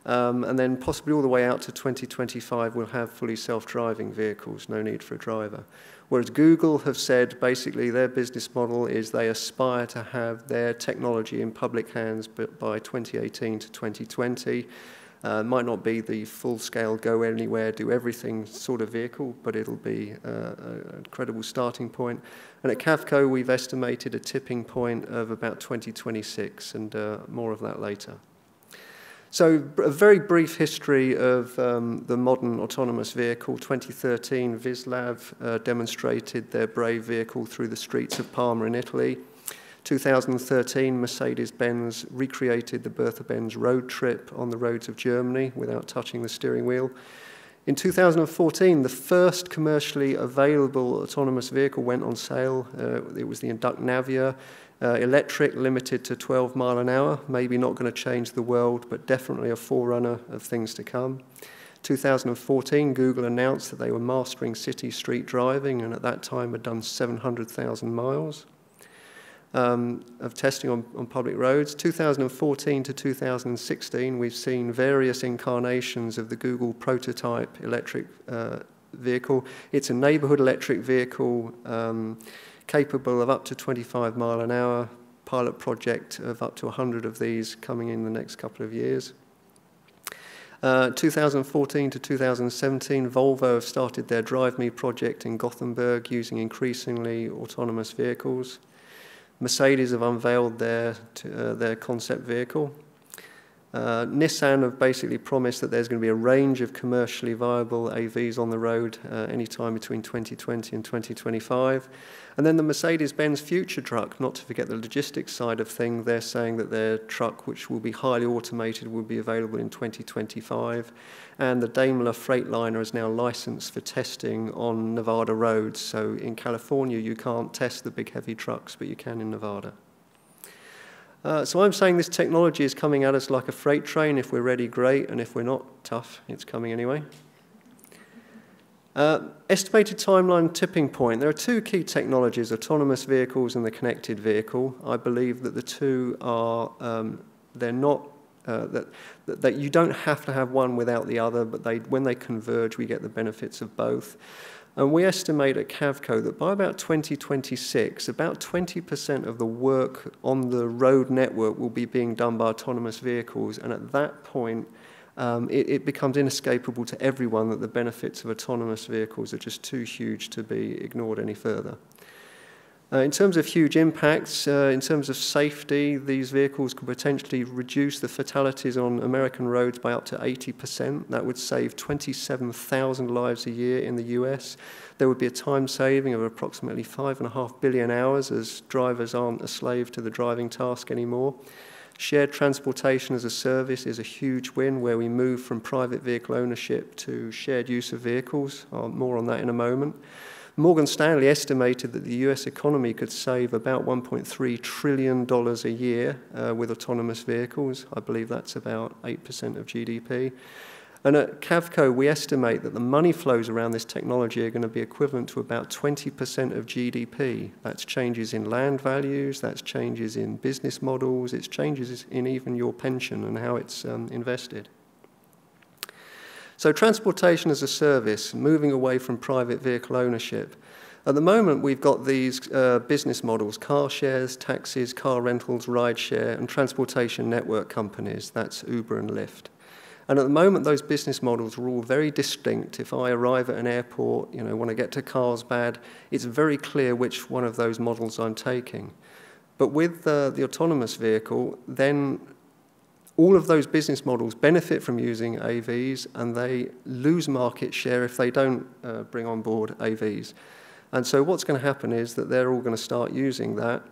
And then possibly all the way out to 2025, we'll have fully self-driving vehicles, no need for a driver. Whereas Google have said basically their business model is they aspire to have their technology in public hands by 2018 to 2020. Might not be the full-scale, go anywhere, do everything sort of vehicle, but it'll be a credible starting point. And at Cavco, we've estimated a tipping point of about 2026, and more of that later. So a very brief history of the modern autonomous vehicle. 2013, Vislav demonstrated their brave vehicle through the streets of Parma in Italy. 2013, Mercedes-Benz recreated the Bertha-Benz road trip on the roads of Germany without touching the steering wheel. In 2014, the first commercially available autonomous vehicle went on sale. It was the Induct Navia. Electric, limited to 12 miles an hour, maybe not going to change the world, but definitely a forerunner of things to come. 2014, Google announced that they were mastering city street driving, and at that time had done 700,000 miles of testing on public roads. 2014 to 2016, we've seen various incarnations of the Google prototype electric vehicle. It's a neighborhood electric vehicle capable of up to 25 miles an hour, pilot project of up to 100 of these coming in the next couple of years. 2014 to 2017, Volvo have started their Drive Me project in Gothenburg using increasingly autonomous vehicles. Mercedes have unveiled their concept vehicle. Nissan have basically promised that there's going to be a range of commercially viable AVs on the road anytime between 2020 and 2025. And then the Mercedes-Benz future truck, not to forget the logistics side of things, they're saying that their truck, which will be highly automated, will be available in 2025. And the Daimler Freightliner is now licensed for testing on Nevada roads. So in California, you can't test the big heavy trucks, but you can in Nevada. So I'm saying this technology is coming at us like a freight train. If we're ready, great, and if we're not, tough. It's coming anyway. Estimated timeline tipping point. There are two key technologies, autonomous vehicles and the connected vehicle. I believe that the two are, they're not, that you don't have to have one without the other, but when they converge, we get the benefits of both. And we estimate at Cavco that by about 2026, about 20% of the work on the road network will be being done by autonomous vehicles. And at that point, it becomes inescapable to everyone that the benefits of autonomous vehicles are just too huge to be ignored any further. In terms of huge impacts, in terms of safety, these vehicles could potentially reduce the fatalities on American roads by up to 80%. That would save 27,000 lives a year in the US. There would be a time saving of approximately 5.5 billion hours, as drivers aren't a slave to the driving task anymore. Shared transportation as a service is a huge win, where we move from private vehicle ownership to shared use of vehicles. More on that in a moment. Morgan Stanley estimated that the US economy could save about $1.3 trillion a year with autonomous vehicles. I believe that's about 8% of GDP. And at Cavco, we estimate that the money flows around this technology are going to be equivalent to about 20% of GDP. That's changes in land values, that's changes in business models, it's changes in even your pension and how it's invested. So transportation as a service, moving away from private vehicle ownership. At the moment, we've got these business models: car shares, taxis, car rentals, rideshare, and transportation network companies. That's Uber and Lyft. And at the moment, those business models are all very distinct. If I arrive at an airport, want to get to Carlsbad, it's very clear which one of those models I'm taking. But with the autonomous vehicle, then all of those business models benefit from using AVs, and they lose market share if they don't bring on board AVs. And so what's going to happen is that they're all going to start using that.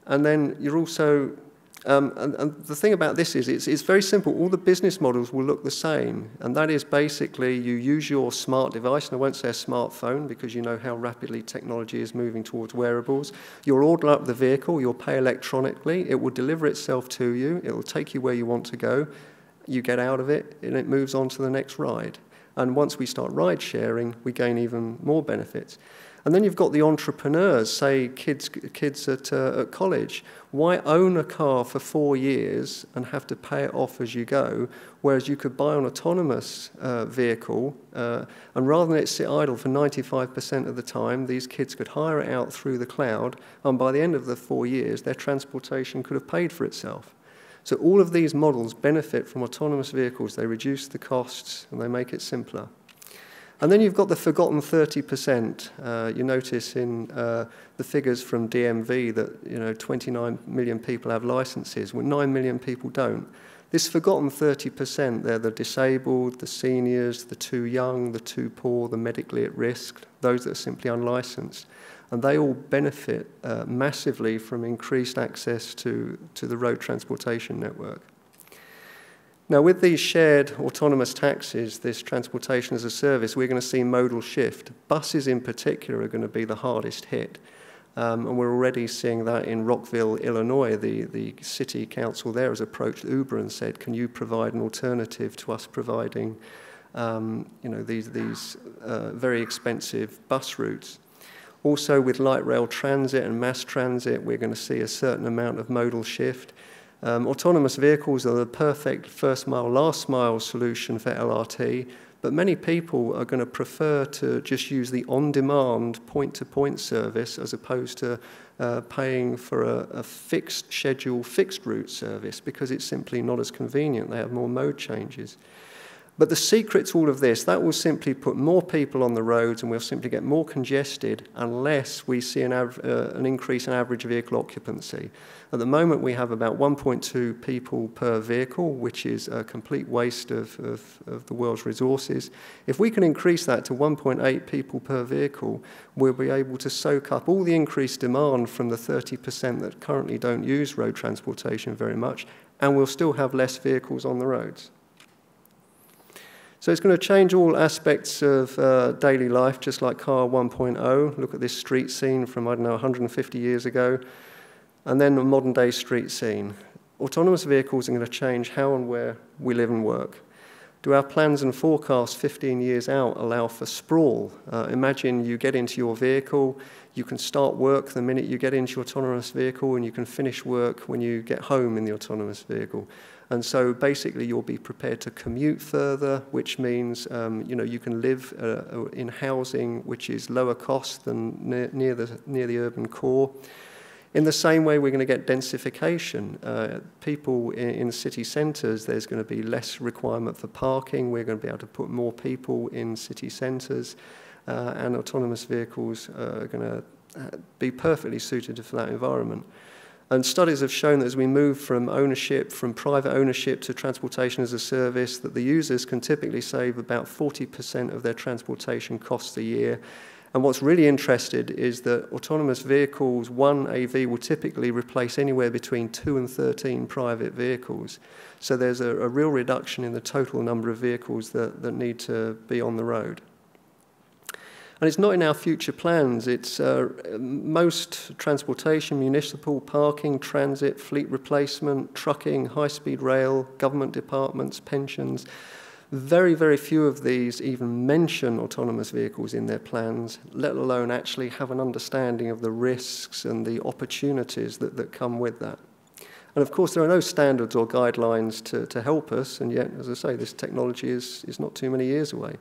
And then you're also, and the thing about this is it's very simple. All the business models will look the same. And that is basically you use your smart device, and I won't say a smartphone because you know how rapidly technology is moving towards wearables. You'll order up the vehicle, you'll pay electronically, it will deliver itself to you, it will take you where you want to go, you get out of it, and it moves on to the next ride. And once we start ride sharing, we gain even more benefits. And then you've got the entrepreneurs, say kids at college. Why own a car for 4 years and have to pay it off as you go, whereas you could buy an autonomous vehicle, and rather than it sit idle for 95% of the time, these kids could hire it out through the cloud, and by the end of the 4 years, their transportation could have paid for itself. So all of these models benefit from autonomous vehicles. They reduce the costs, and they make it simpler. And then you've got the forgotten 30%. You notice in the figures from DMV that 29 million people have licenses, when 9 million people don't. This forgotten 30%, they're the disabled, the seniors, the too young, the too poor, the medically at risk, those that are simply unlicensed. And they all benefit massively from increased access to the road transportation network. Now, with these shared autonomous taxis, this transportation as a service, we're going to see modal shift. Buses in particular are going to be the hardest hit. And we're already seeing that in Rockville, Illinois. The city council there has approached Uber and said, can you provide an alternative to us providing these very expensive bus routes? Also, with light rail transit and mass transit, we're going to see a certain amount of modal shift. Autonomous vehicles are the perfect first-mile, last-mile solution for LRT, but many people are going to prefer to just use the on-demand point-to-point service as opposed to paying for a fixed schedule, fixed route service because it's simply not as convenient. They have more mode changes. But the secret to all of this, that will simply put more people on the roads and we'll simply get more congested unless we see an increase in average vehicle occupancy. At the moment, we have about 1.2 people per vehicle, which is a complete waste of the world's resources. If we can increase that to 1.8 people per vehicle, we'll be able to soak up all the increased demand from the 30% that currently don't use road transportation very much, and we'll still have less vehicles on the roads. So it's going to change all aspects of daily life, just like Car 1.0. Look at this street scene from, 150 years ago. And then the modern-day street scene. Autonomous vehicles are going to change how and where we live and work. Do our plans and forecasts 15 years out allow for sprawl? Imagine you get into your vehicle, you can start work the minute you get into your autonomous vehicle, and you can finish work when you get home in the autonomous vehicle. And so basically you'll be prepared to commute further, which means you can live in housing which is lower cost than near the urban core. In the same way, we're going to get densification. People in city centres, there's going to be less requirement for parking. We're going to be able to put more people in city centres, and autonomous vehicles are going be perfectly suited for that environment. And studies have shown that as we move from ownership, from private ownership to transportation as a service, that the users can typically save about 40% of their transportation costs a year. And what's really interesting is that autonomous vehicles, one AV will typically replace anywhere between 2 and 13 private vehicles. So there's a real reduction in the total number of vehicles that need to be on the road. And it's not in our future plans. It's most transportation, municipal, parking, transit, fleet replacement, trucking, high-speed rail, government departments, pensions. Very, very few of these even mention autonomous vehicles in their plans, let alone actually have an understanding of the risks and the opportunities that come with that. And of course, there are no standards or guidelines to help us, and yet, as I say, this technology is not too many years away.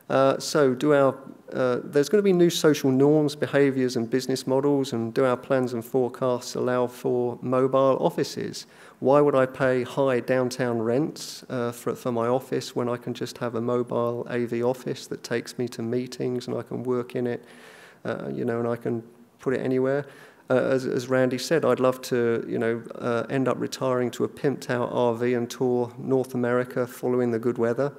There's going to be new social norms, behaviours and business models, and do our plans and forecasts allow for mobile offices? Why would I pay high downtown rents for my office when I can just have a mobile AV office that takes me to meetings and I can work in it, and I can put it anywhere? As Randy said, I'd love to, end up retiring to a pimped-out RV and tour North America following the good weather.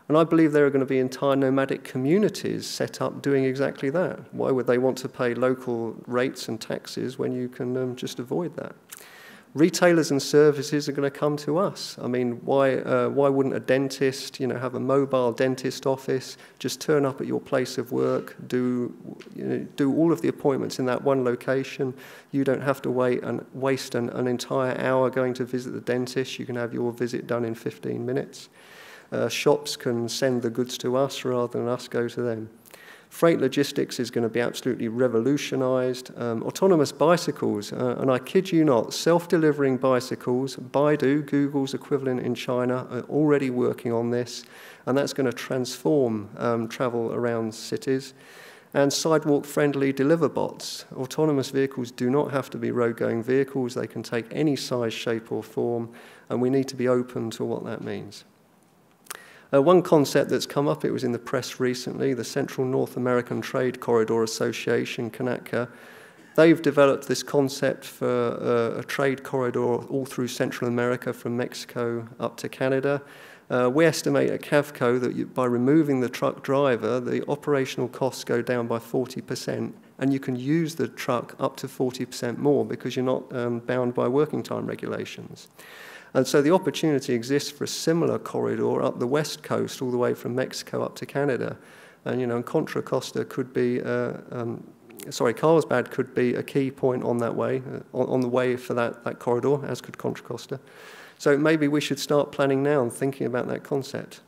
And I believe there are going to be entire nomadic communities set up doing exactly that. Why would they want to pay local rates and taxes when you can just avoid that? Retailers and services are going to come to us. I mean, why wouldn't a dentist, have a mobile dentist office, just turn up at your place of work, do all of the appointments in that one location? You don't have to wait and waste an entire hour going to visit the dentist. You can have your visit done in 15 minutes. Shops can send the goods to us rather than us go to them. Freight logistics is going to be absolutely revolutionized. Autonomous bicycles, and I kid you not, self-delivering bicycles, Baidu, Google's equivalent in China, are already working on this, and that's going to transform travel around cities. And sidewalk-friendly deliver bots. Autonomous vehicles do not have to be road-going vehicles. They can take any size, shape, or form, and we need to be open to what that means. One concept that's come up, it was in the press recently, the Central North American Trade Corridor Association, CONATCA. They've developed this concept for a trade corridor all through Central America from Mexico up to Canada. We estimate at Cavco that by removing the truck driver, the operational costs go down by 40%, and you can use the truck up to 40% more because you're not bound by working time regulations. And so the opportunity exists for a similar corridor up the west coast, all the way from Mexico up to Canada. And, Contra Costa could be, Carlsbad could be a key point on that way, on the way for that corridor, as could Contra Costa. So maybe we should start planning now and thinking about that concept.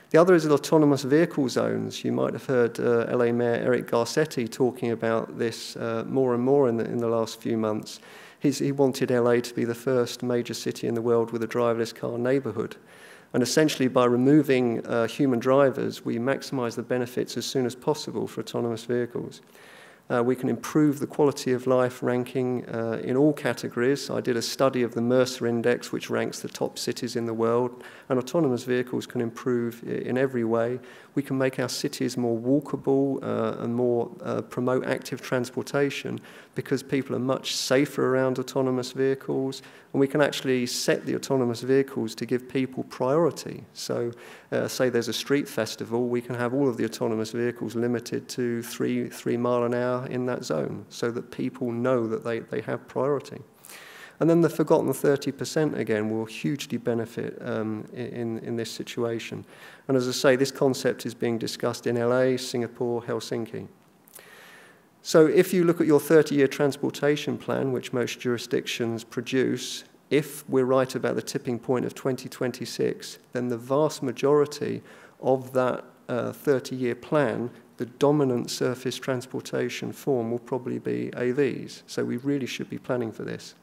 The other is autonomous vehicle zones. You might have heard LA Mayor Eric Garcetti talking about this more and more in the last few months. He wanted LA to be the first major city in the world with a driverless car neighborhood. And essentially, by removing human drivers, we maximize the benefits as soon as possible for autonomous vehicles. We can improve the quality of life ranking in all categories. I did a study of the Mercer Index, which ranks the top cities in the world, and autonomous vehicles can improve in every way. We can make our cities more walkable and more promote active transportation because people are much safer around autonomous vehicles, and we can actually set the autonomous vehicles to give people priority. So say there's a street festival, we can have all of the autonomous vehicles limited to 3 mile an hour in that zone so that people know that they have priority. And then the forgotten 30% again will hugely benefit in this situation. And as I say, this concept is being discussed in LA, Singapore, Helsinki. So if you look at your 30-year transportation plan, which most jurisdictions produce, if we're right about the tipping point of 2026, then the vast majority of that 30-year plan, the dominant surface transportation form will probably be AVs. So we really should be planning for this.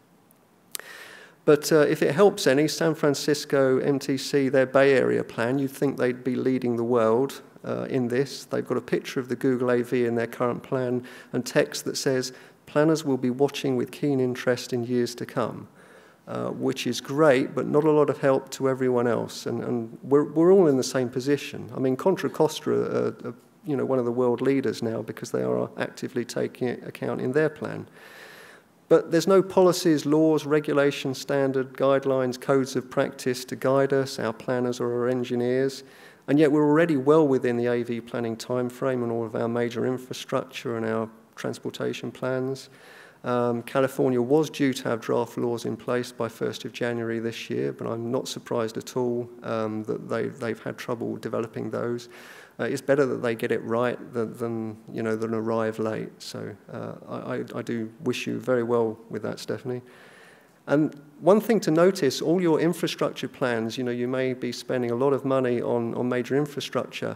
But if it helps any, San Francisco, MTC, their Bay Area plan, you'd think they'd be leading the world in this. They've got a picture of the Google AV in their current plan and text that says, planners will be watching with keen interest in years to come, which is great, but not a lot of help to everyone else. And we're all in the same position. I mean, Contra Costa are one of the world leaders now because they are actively taking account in their plan. But there's no policies, laws, regulations, standard, guidelines, codes of practice to guide us, our planners or our engineers. And yet we're already well within the AV planning timeframe and all of our major infrastructure and our transportation plans. California was due to have draft laws in place by 1st of January this year, but I'm not surprised at all that they've had trouble developing those. It's better that they get it right than arrive late. So I do wish you very well with that, Stephanie. And one thing to notice, all your infrastructure plans, you may be spending a lot of money on major infrastructure.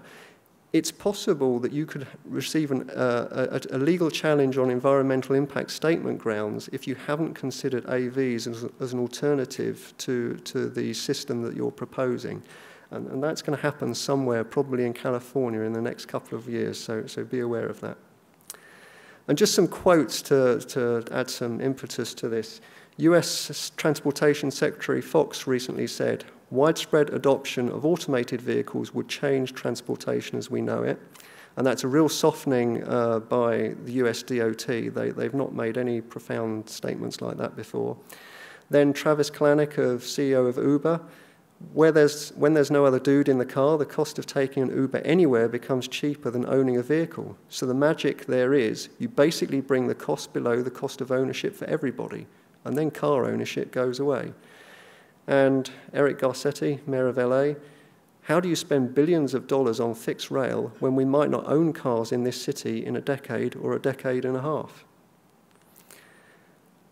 It's possible that you could receive a legal challenge on environmental impact statement grounds if you haven't considered AVs as an alternative to the system that you're proposing. And that's going to happen somewhere, probably in California, in the next couple of years, so be aware of that. And just some quotes to add some impetus to this. US Transportation Secretary Fox recently said, widespread adoption of automated vehicles would change transportation as we know it. And that's a real softening by the US DOT. They've not made any profound statements like that before. Then Travis Kalanick, CEO of Uber, when there's no other dude in the car, the cost of taking an Uber anywhere becomes cheaper than owning a vehicle. So the magic there is you basically bring the cost below the cost of ownership for everybody, and then car ownership goes away. And Eric Garcetti, Mayor of LA, how do you spend billions of dollars on fixed rail when we might not own cars in this city in a decade or a decade and a half?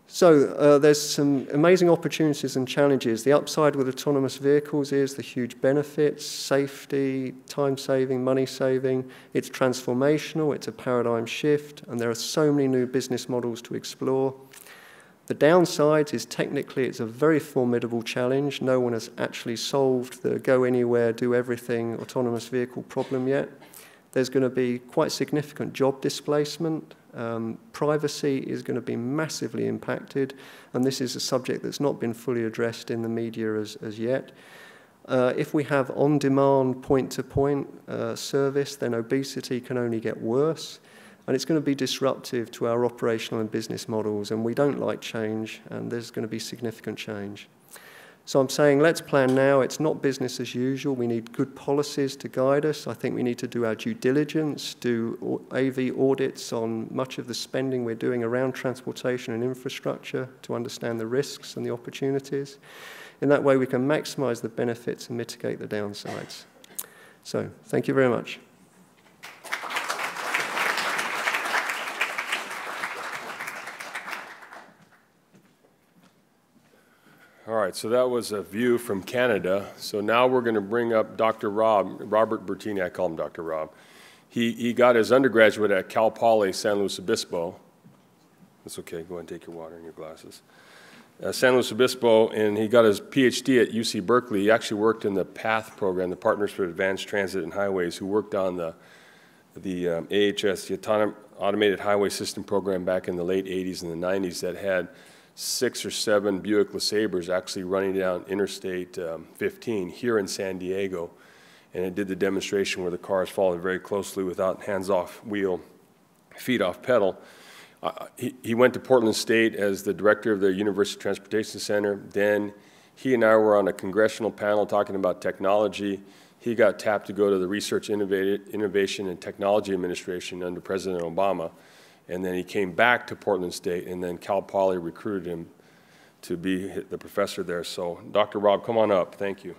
So there's some amazing opportunities and challenges. The upside with autonomous vehicles is the huge benefits, safety, time saving, money saving. It's transformational, it's a paradigm shift, and there are so many new business models to explore. The downside is technically it's a very formidable challenge. No one has actually solved the go anywhere, do everything autonomous vehicle problem yet. There's going to be quite significant job displacement. Privacy is going to be massively impacted, and this is a subject that's not been fully addressed in the media as yet. If we have on-demand point-to-point service, then obesity can only get worse, and it's going to be disruptive to our operational and business models, and we don't like change, and there's going to be significant change. So I'm saying let's plan now. It's not business as usual. We need good policies to guide us. I think we need to do our due diligence, do AV audits on much of the spending we're doing around transportation and infrastructure to understand the risks and the opportunities. In that way, we can maximize the benefits and mitigate the downsides. So thank you very much. All right, so that was a view from Canada. So now we're going to bring up Dr. Robert Bertini. I call him Dr. Rob. He got his undergraduate at Cal Poly San Luis Obispo. That's okay, go ahead and take your water and your glasses. San Luis Obispo, and he got his PhD at UC Berkeley. He actually worked in the PATH program, the Partners for Advanced Transit and Highways, who worked on the AHS, the Automated Highway System program back in the late 80s and the 90s that had 6 or 7 Buick LeSabres actually running down Interstate 15 here in San Diego. And it did the demonstration where the cars followed very closely without hands-off wheel, feet off pedal. He went to Portland State as the director of the University Transportation Center. Then he and I were on a congressional panel talking about technology. He got tapped to go to the Research Innovation and Technology Administration under President Obama. And then he came back to Portland State, and then Cal Poly recruited him to be the professor there. So, Dr. Rob, come on up. Thank you.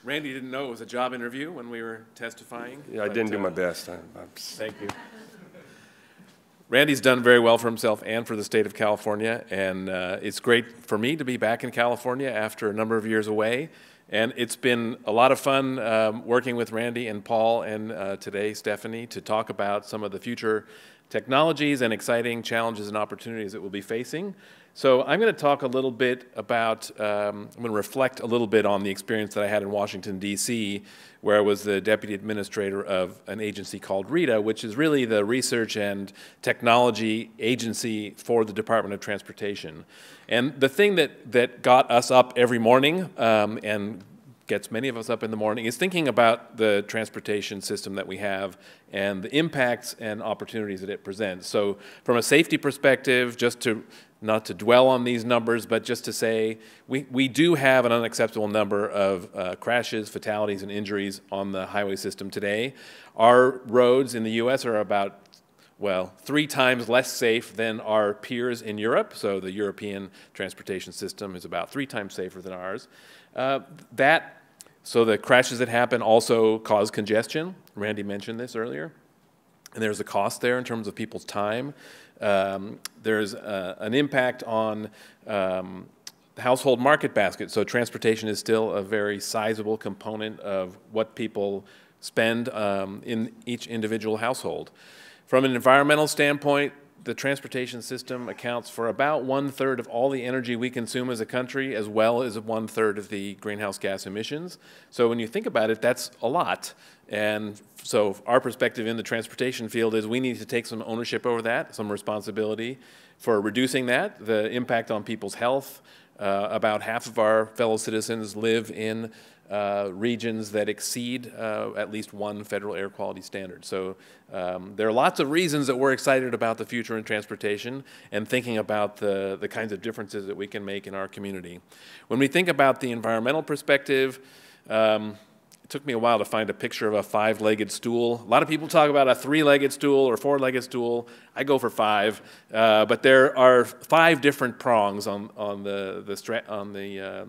Randy didn't know it was a job interview when we were testifying. Yeah, I didn't do my best. Thank you. Randy's done very well for himself and for the state of California, and it's great for me to be back in California after a number of years away. And it's been a lot of fun working with Randy and Paul and today Stephanie to talk about some of the future technologies and exciting challenges and opportunities that we'll be facing. So I'm going to talk a little bit about, I'm going to reflect a little bit on the experience that I had in Washington, D.C., where I was the deputy administrator of an agency called RITA, which is really the research and technology agency for the Department of Transportation. And the thing that got us up every morning and gets many of us up in the morning is thinking about the transportation system that we have and the impacts and opportunities that it presents. So from a safety perspective, just to not to dwell on these numbers, but just to say we do have an unacceptable number of crashes, fatalities, and injuries on the highway system today. Our roads in the U.S. are about, well, 3 times less safe than our peers in Europe. So the European transportation system is about 3 times safer than ours. So the crashes that happen also cause congestion. Randy mentioned this earlier. And there's a cost there in terms of people's time. There's an impact on the household market basket. So transportation is still a very sizable component of what people spend in each individual household. From an environmental standpoint, the transportation system accounts for about 1/3 of all the energy we consume as a country, as well as 1/3 of the greenhouse gas emissions. So when you think about it, that's a lot. And so our perspective in the transportation field is we need to take some ownership over that, some responsibility for reducing that, the impact on people's health. About half of our fellow citizens live in regions that exceed at least one federal air quality standard. So there are lots of reasons that we're excited about the future in transportation and thinking about the kinds of differences that we can make in our community. When we think about the environmental perspective, it took me a while to find a picture of a 5-legged stool. A lot of people talk about a 3-legged stool or 4-legged stool. I go for 5, but there are 5 different prongs on the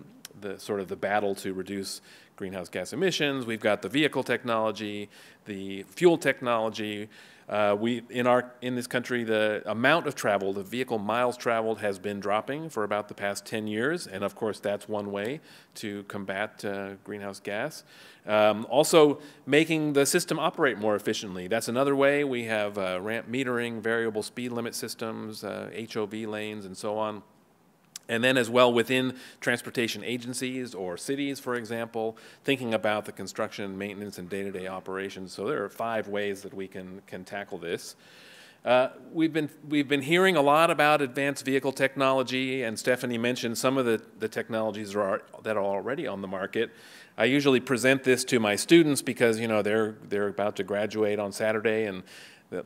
sort of the battle to reduce greenhouse gas emissions. We've got the vehicle technology, the fuel technology. In this country, the amount of travel, the vehicle miles traveled, has been dropping for about the past 10 years, and of course that's one way to combat greenhouse gas. Also, making the system operate more efficiently. That's another way. We have ramp metering, variable speed limit systems, HOV lanes, and so on. And then as well within transportation agencies or cities, for example, thinking about the construction, maintenance, and day-to-day operations. So there are 5 ways that we can tackle this. We've been hearing a lot about advanced vehicle technology, and Stephanie mentioned some of the technologies that are already on the market. I usually present this to my students because, you know, they're about to graduate on Saturday, and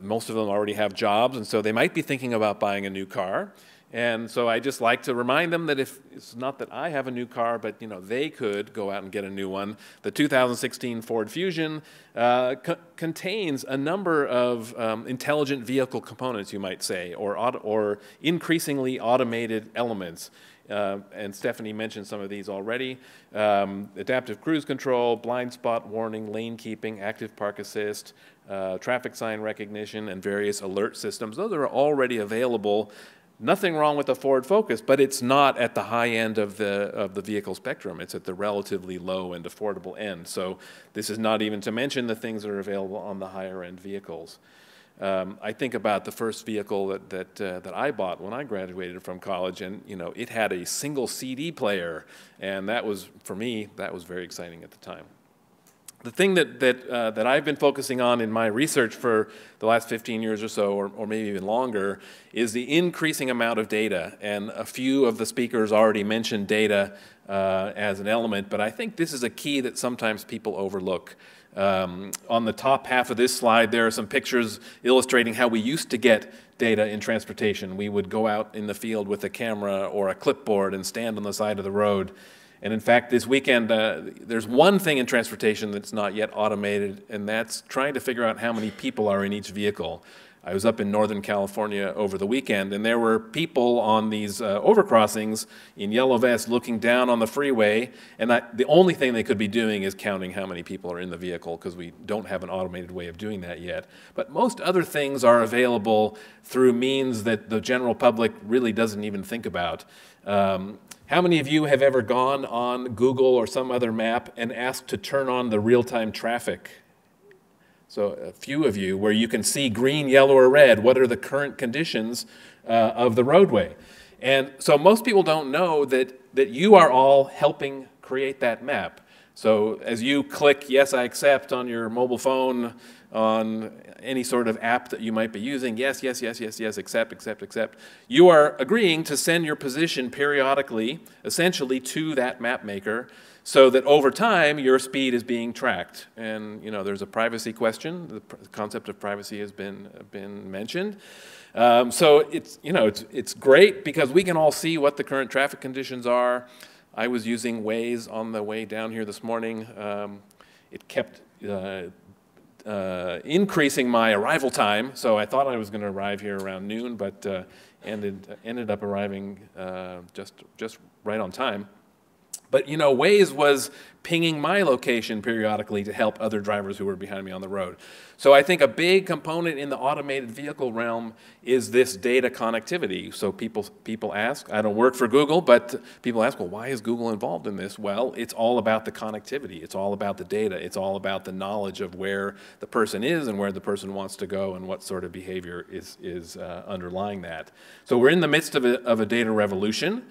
most of them already have jobs, and so they might be thinking about buying a new car. And so I just like to remind them that if it's not that I have a new car, but you know they could go out and get a new one. The 2016 Ford Fusion contains a number of intelligent vehicle components, you might say, or increasingly automated elements. And Stephanie mentioned some of these already. Adaptive cruise control, blind spot warning, lane keeping, active park assist, traffic sign recognition, and various alert systems. Those are already available. Nothing wrong with the Ford Focus, but it's not at the high end of the vehicle spectrum. It's at the relatively low and affordable end. So this is not even to mention the things that are available on the higher end vehicles. I think about the first vehicle that I bought when I graduated from college, and you know it had a single CD player, and that was, for me, that was very exciting at the time. The thing that I've been focusing on in my research for the last 15 years or so, or maybe even longer, is the increasing amount of data. And a few of the speakers already mentioned data as an element, but I think this is a key that sometimes people overlook. On the top half of this slide, there are some pictures illustrating how we used to get data in transportation. We would go out in the field with a camera or a clipboard and stand on the side of the road. And in fact, this weekend, there's one thing in transportation that's not yet automated, and that's trying to figure out how many people are in each vehicle. I was up in Northern California over the weekend, and there were people on these overcrossings in yellow vests looking down on the freeway, and the only thing they could be doing is counting how many people are in the vehicle, because we don't have an automated way of doing that yet. But most other things are available through means that the general public really doesn't even think about. How many of you have ever gone on Google or some other map and asked to turn on the real-time traffic? so a few of you, where you can see green, yellow, or red, what are the current conditions of the roadway. And so most people don't know that you are all helping create that map. So as you click, yes, I accept on your mobile phone, on any sort of app that you might be using, yes, yes, yes, yes, yes, accept, accept, accept, you are agreeing to send your position periodically, essentially to that map maker, so that over time your speed is being tracked. And there's a privacy question. The concept of privacy has been mentioned. So it's great because we can all see what the current traffic conditions are. I was using Waze on the way down here this morning. It kept increasing my arrival time, so I thought I was going to arrive here around noon, but ended up arriving just right on time. But Waze was pinging my location periodically to help other drivers who were behind me on the road. So I think a big component in the automated vehicle realm is this data connectivity. So people ask, I don't work for Google, but people ask, well, why is Google involved in this? Well, it's all about the connectivity. It's all about the data. It's all about the knowledge of where the person is and where the person wants to go and what sort of behavior is underlying that. So we're in the midst of a data revolution.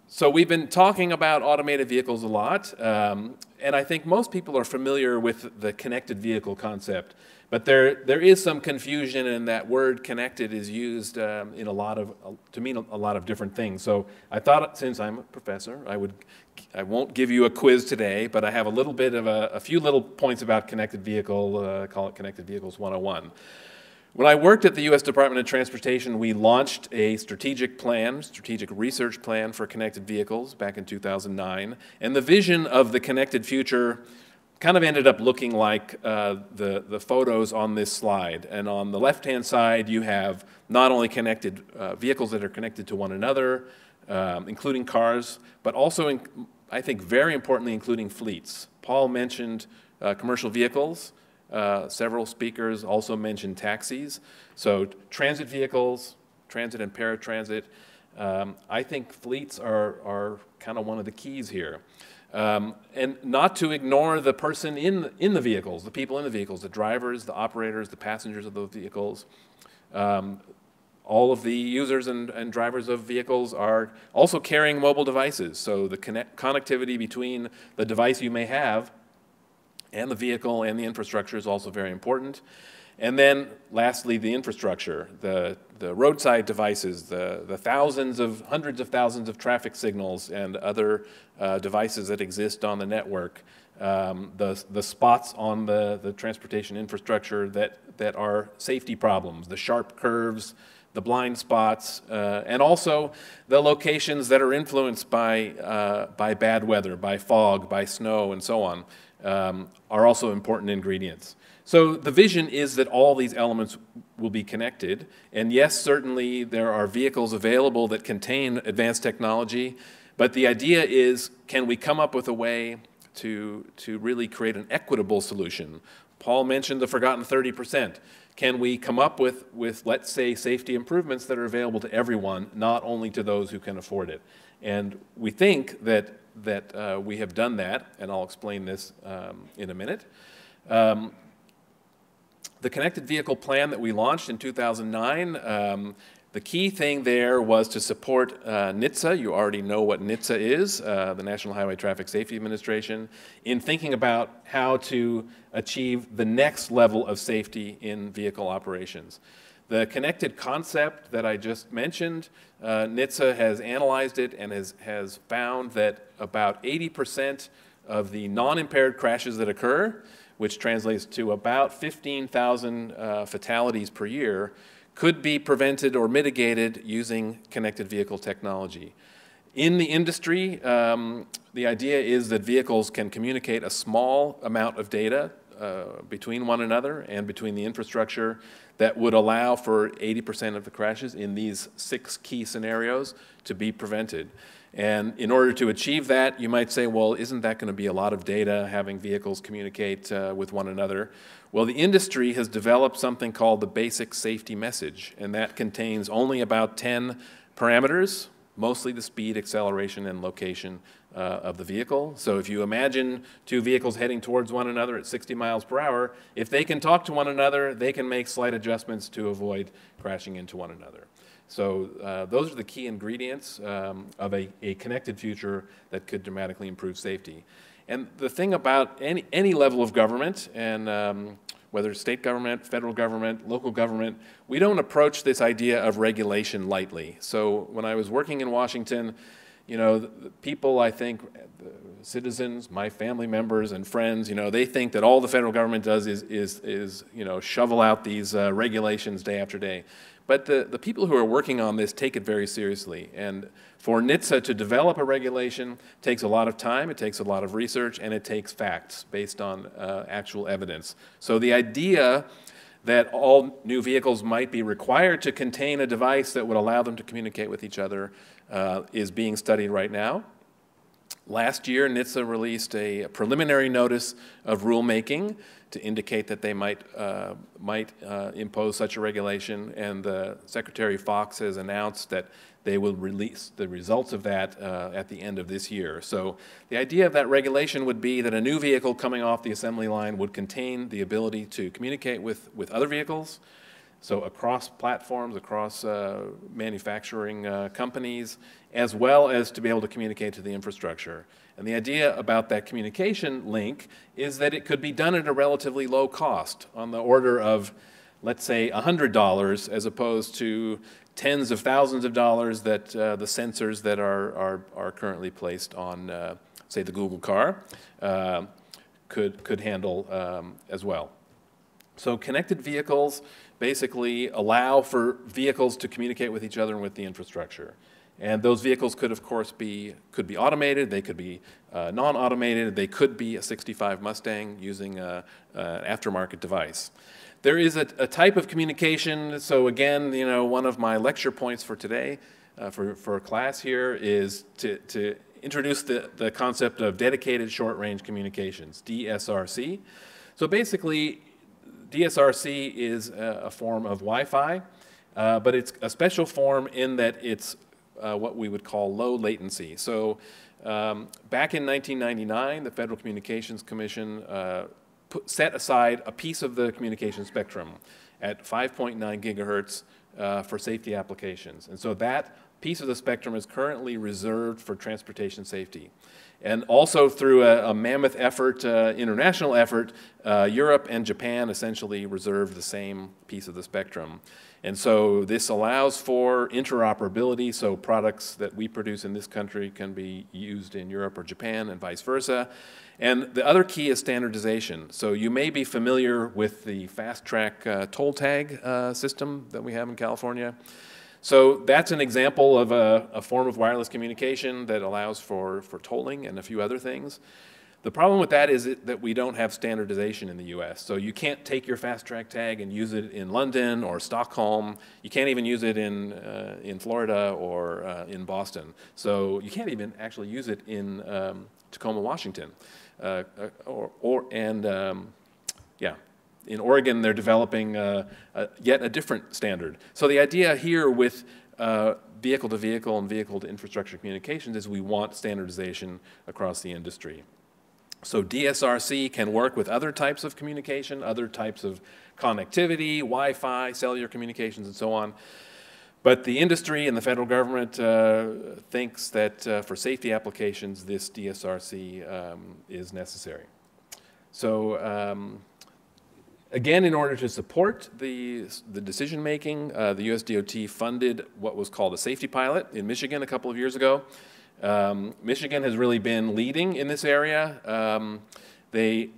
So we've been talking about automated vehicles a lot, and I think most people are familiar with the connected vehicle concept. But there is some confusion, and that word connected is used to mean a lot of different things. So I thought, since I'm a professor, I won't give you a quiz today, but I have a little bit of a few little points about connected vehicle. Call it Connected Vehicles 101. When I worked at the U.S. Department of Transportation, we launched a strategic research plan for connected vehicles back in 2009. And the vision of the connected future kind of ended up looking like the photos on this slide. And on the left-hand side, you have not only connected vehicles that are connected to one another, including cars, but also, I think very importantly, including fleets. Paul mentioned commercial vehicles. Several speakers also mentioned taxis. So transit vehicles, transit and paratransit. I think fleets are kind of one of the keys here. And not to ignore the person in the vehicles, the people in the vehicles, the drivers, the operators, the passengers of those vehicles. All of the users and drivers of vehicles are also carrying mobile devices. So the connectivity between the device you may have and the vehicle and the infrastructure is also very important. And then lastly, the infrastructure, the roadside devices, the hundreds of thousands of traffic signals and other devices that exist on the network, the spots on the transportation infrastructure that are safety problems, the sharp curves, the blind spots, and also the locations that are influenced by bad weather, by fog, by snow, and so on. Are also important ingredients. So the vision is that all these elements will be connected. And yes, certainly there are vehicles available that contain advanced technology, but the idea is, can we come up with a way to really create an equitable solution? Paul mentioned the forgotten 30%. Can we come up with, let's say, safety improvements that are available to everyone, not only to those who can afford it? And we think that we have done that, and I'll explain this in a minute. The connected vehicle plan that we launched in 2009, the key thing there was to support NHTSA. You already know what NHTSA is, the National Highway Traffic Safety Administration, in thinking about how to achieve the next level of safety in vehicle operations. The connected concept that I just mentioned, NHTSA has analyzed it and has found that about 80% of the non-impaired crashes that occur, which translates to about 15,000 fatalities per year, could be prevented or mitigated using connected vehicle technology. In the industry, the idea is that vehicles can communicate a small amount of data between one another and between the infrastructure that would allow for 80% of the crashes in these 6 key scenarios to be prevented. And in order to achieve that, you might say, well, isn't that going to be a lot of data, having vehicles communicate with one another? Well, the industry has developed something called the Basic Safety Message, and that contains only about 10 parameters, mostly the speed, acceleration, and location of the vehicle. So if you imagine two vehicles heading towards one another at 60 miles per hour, if they can talk to one another, they can make slight adjustments to avoid crashing into one another. So those are the key ingredients of a connected future that could dramatically improve safety. And the thing about any level of government, and whether it's state government, federal government, local government, we don't approach this idea of regulation lightly. So when I was working in Washington, you know, the people, I think, the citizens, my family members and friends, you know, they think that all the federal government does is you know, shovel out these regulations day after day. But the people who are working on this take it very seriously. And for NHTSA to develop a regulation takes a lot of time, it takes a lot of research, and it takes facts based on actual evidence. So the idea that all new vehicles might be required to contain a device that would allow them to communicate with each other is being studied right now. Last year, NHTSA released a preliminary notice of rulemaking to indicate that they might impose such a regulation, and Secretary Fox has announced that they will release the results of that at the end of this year. So the idea of that regulation would be that a new vehicle coming off the assembly line would contain the ability to communicate with other vehicles, so across platforms, across manufacturing companies, as well as to be able to communicate to the infrastructure. And the idea about that communication link is that it could be done at a relatively low cost, on the order of, let's say, $100, as opposed to tens of thousands of dollars that the sensors that are currently placed on, say, the Google car could handle as well. So connected vehicles basically allow for vehicles to communicate with each other and with the infrastructure. And those vehicles could, of course, be automated, they could be non-automated, they could be a 65 Mustang using an aftermarket device. There is a type of communication, so again, you know, one of my lecture points for today, for a class here, is to introduce the concept of dedicated short-range communications, DSRC. So basically, DSRC is a form of Wi-Fi, but it's a special form in that it's what we would call low latency. So back in 1999, the Federal Communications Commission set aside a piece of the communication spectrum at 5.9 gigahertz for safety applications. And so that piece of the spectrum is currently reserved for transportation safety. And also through a mammoth effort, international effort, Europe and Japan essentially reserved the same piece of the spectrum. And so this allows for interoperability, so products that we produce in this country can be used in Europe or Japan and vice versa. And the other key is standardization. So you may be familiar with the fast track toll tag system that we have in California. So that's an example of a form of wireless communication that allows for tolling and a few other things. The problem with that is that we don't have standardization in the US. So you can't take your fast track tag and use it in London or Stockholm. You can't even use it in Florida or in Boston. So you can't even actually use it in Tacoma, Washington. In Oregon, they're developing yet a different standard. So the idea here with vehicle-to-vehicle and vehicle-to-infrastructure communications is we want standardization across the industry. So DSRC can work with other types of communication, other types of connectivity, Wi-Fi, cellular communications, and so on. But the industry and the federal government thinks that for safety applications, this DSRC is necessary. So again, in order to support the decision-making, the US DOT funded what was called a safety pilot in Michigan a couple of years ago. Michigan has really been leading in this area. They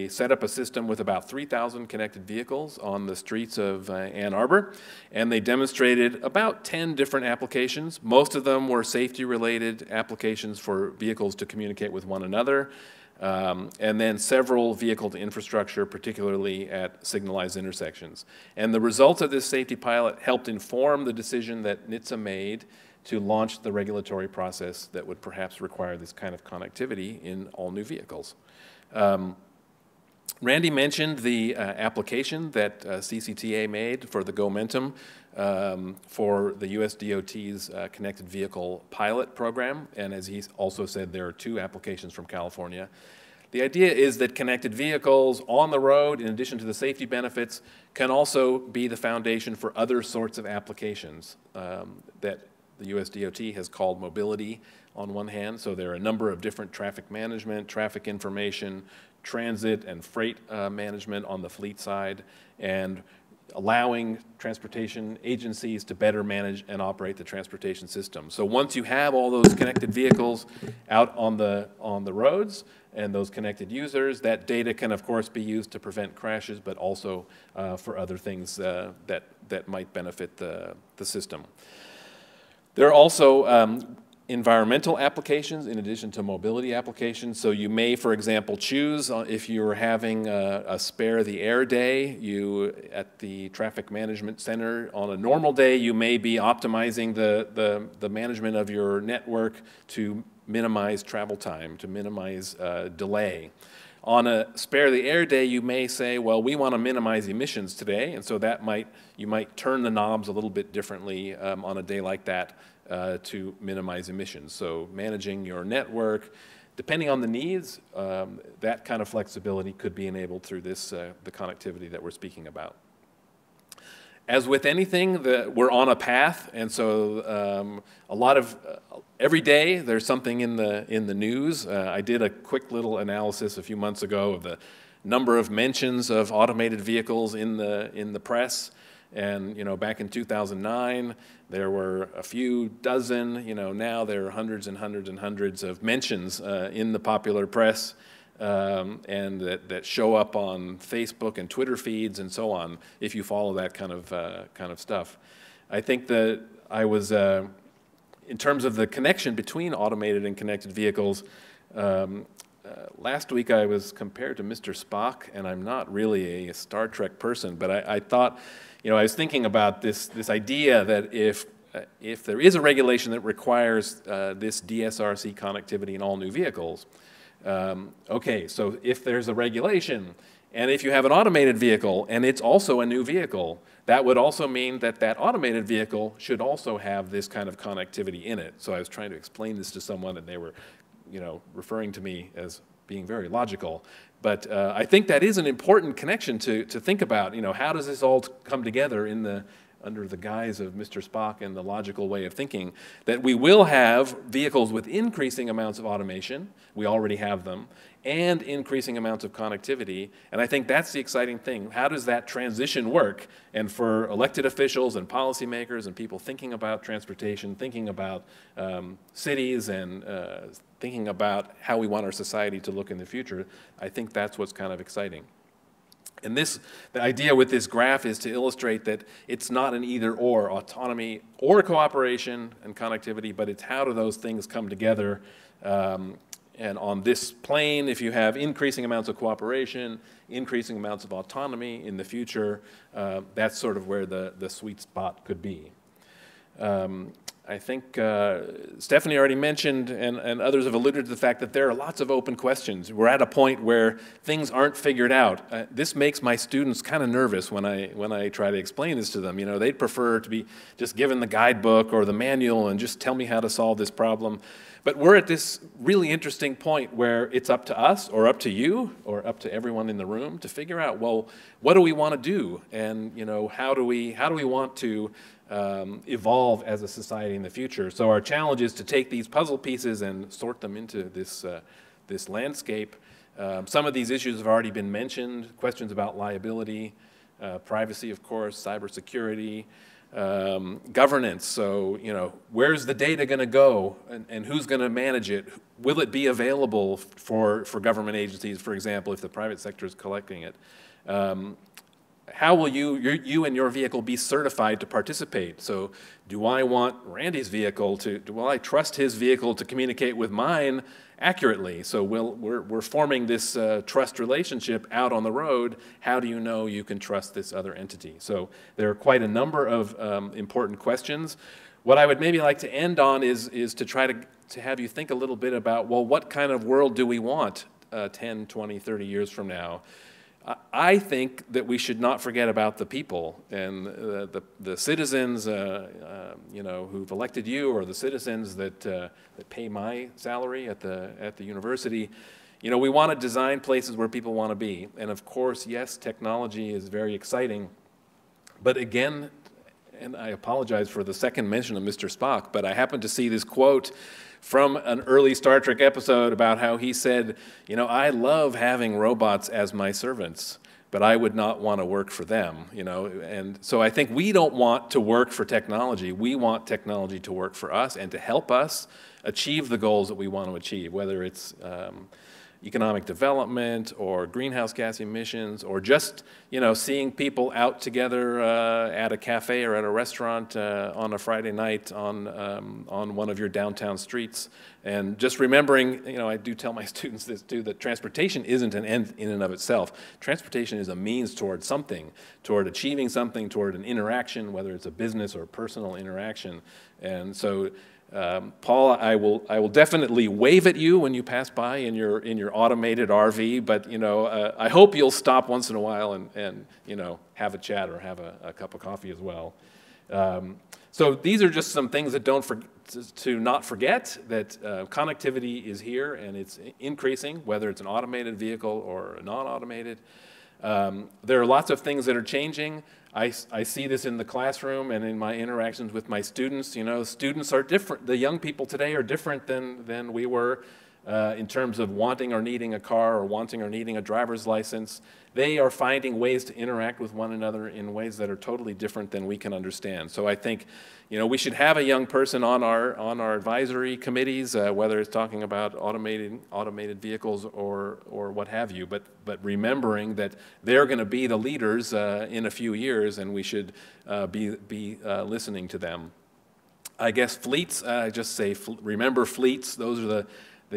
set up a system with about 3,000 connected vehicles on the streets of Ann Arbor, and they demonstrated about 10 different applications. Most of them were safety-related applications for vehicles to communicate with one another. And then several vehicle-to-infrastructure, particularly at signalized intersections. And the results of this safety pilot helped inform the decision that NHTSA made to launch the regulatory process that would perhaps require this kind of connectivity in all new vehicles. Randy mentioned the application that CCTA made for the GoMentum for the US DOT's Connected Vehicle Pilot Program, and as he also said, there are 2 applications from California. The idea is that connected vehicles on the road, in addition to the safety benefits, can also be the foundation for other sorts of applications that the US DOT has called mobility on one hand. So there are a number of different traffic management, traffic information, transit and freight management on the fleet side, and allowing transportation agencies to better manage and operate the transportation system. So once you have all those connected vehicles out on the roads and those connected users, that data can of course be used to prevent crashes, but also for other things that might benefit the system. There are also environmental applications in addition to mobility applications. So you may, for example, choose if you're having a spare the air day, at the traffic management center on a normal day, you may be optimizing the management of your network to minimize travel time, to minimize delay. On a spare the air day, you may say, well, we want to minimize emissions today, and so you might turn the knobs a little bit differently on a day like that to minimize emissions. So managing your network, depending on the needs, that kind of flexibility could be enabled through this the connectivity that we're speaking about. As with anything, we're on a path, and so every day there's something in the news. I did a quick little analysis a few months ago of the number of mentions of automated vehicles in the press, and back in 2009 there were a few dozen. Now there are hundreds and hundreds and hundreds of mentions in the popular press. And that show up on Facebook and Twitter feeds and so on, if you follow that kind of stuff. I think that I was, in terms of the connection between automated and connected vehicles, last week I was compared to Mr. Spock, and I'm not really a Star Trek person, but I thought, I was thinking about this idea that if there is a regulation that requires this DSRC connectivity in all new vehicles, okay, so if there's a regulation, and if you have an automated vehicle, and it's also a new vehicle, that would also mean that that automated vehicle should also have this kind of connectivity in it. So I was trying to explain this to someone, and they were, referring to me as being very logical. But I think that is an important connection to think about. How does this all come together under the guise of Mr. Spock and the logical way of thinking, that we will have vehicles with increasing amounts of automation, we already have them, and increasing amounts of connectivity, and I think that's the exciting thing. How does that transition work? And for elected officials and policymakers and people thinking about transportation, thinking about cities, and thinking about how we want our society to look in the future, I think that's what's kind of exciting. And the idea with this graph is to illustrate that it's not an either-or, autonomy or cooperation and connectivity, but it's how do those things come together. And on this plane, if you have increasing amounts of cooperation, increasing amounts of autonomy in the future, that's sort of where the sweet spot could be. I think Stephanie already mentioned, and others have alluded to the fact that there are lots of open questions. We're at a point where things aren't figured out. This makes my students kind of nervous when I try to explain this to them. They'd prefer to be just given the guidebook or the manual and just tell me how to solve this problem. But we're at this really interesting point where it's up to us, or up to you, or up to everyone in the room to figure out, well, what do we want to do? And how do we want to evolve as a society in the future? So our challenge is to take these puzzle pieces and sort them into this landscape. Some of these issues have already been mentioned: questions about liability, privacy, of course, cybersecurity, governance. So where's the data going to go, and who's going to manage it? Will it be available for government agencies, for example, if the private sector is collecting it? How will you and your vehicle be certified to participate? So do I want Randy's vehicle will I trust his vehicle to communicate with mine accurately? So we're forming this trust relationship out on the road. How do you know you can trust this other entity? So there are quite a number of important questions. What I would maybe like to end on is to try to have you think a little bit about, well, what kind of world do we want 10, 20, 30 years from now? I think that we should not forget about the people and the citizens, you know, who've elected you, or the citizens that pay my salary at the university. You know, we want to design places where people want to be. And of course, yes, technology is very exciting. But again, and I apologize for the second mention of Mr. Spock, but I happened to see this quote from an early Star Trek episode about how he said, you know, I love having robots as my servants, but I would not want to work for them, you know. And so I think we don't want to work for technology. We want technology to work for us and to help us achieve the goals that we want to achieve, whether it's economic development or greenhouse gas emissions, or just, you know, seeing people out together at a cafe or at a restaurant on a Friday night on one of your downtown streets. And just remembering, you know, I do tell my students this too, that transportation isn't an end in and of itself. Transportation is a means toward something, toward achieving something, toward an interaction, whether it's a business or personal interaction. And so Paul, I will definitely wave at you when you pass by in your automated RV, but you know, I hope you'll stop once in a while and you know, have a chat or have a cup of coffee as well. So these are just some things that to not forget, that connectivity is here and it's increasing, whether it's an automated vehicle or a non-automated. There are lots of things that are changing. I see this in the classroom and in my interactions with my students. You know, students are different. The young people today are different than we were in terms of wanting or needing a car or wanting or needing a driver's license. They are finding ways to interact with one another in ways that are totally different than we can understand. So I think, you know, we should have a young person on our advisory committees, whether it's talking about automated vehicles or what have you. But remembering that they're going to be the leaders in a few years, and we should be listening to them. I guess fleets. I just say remember fleets. Those are the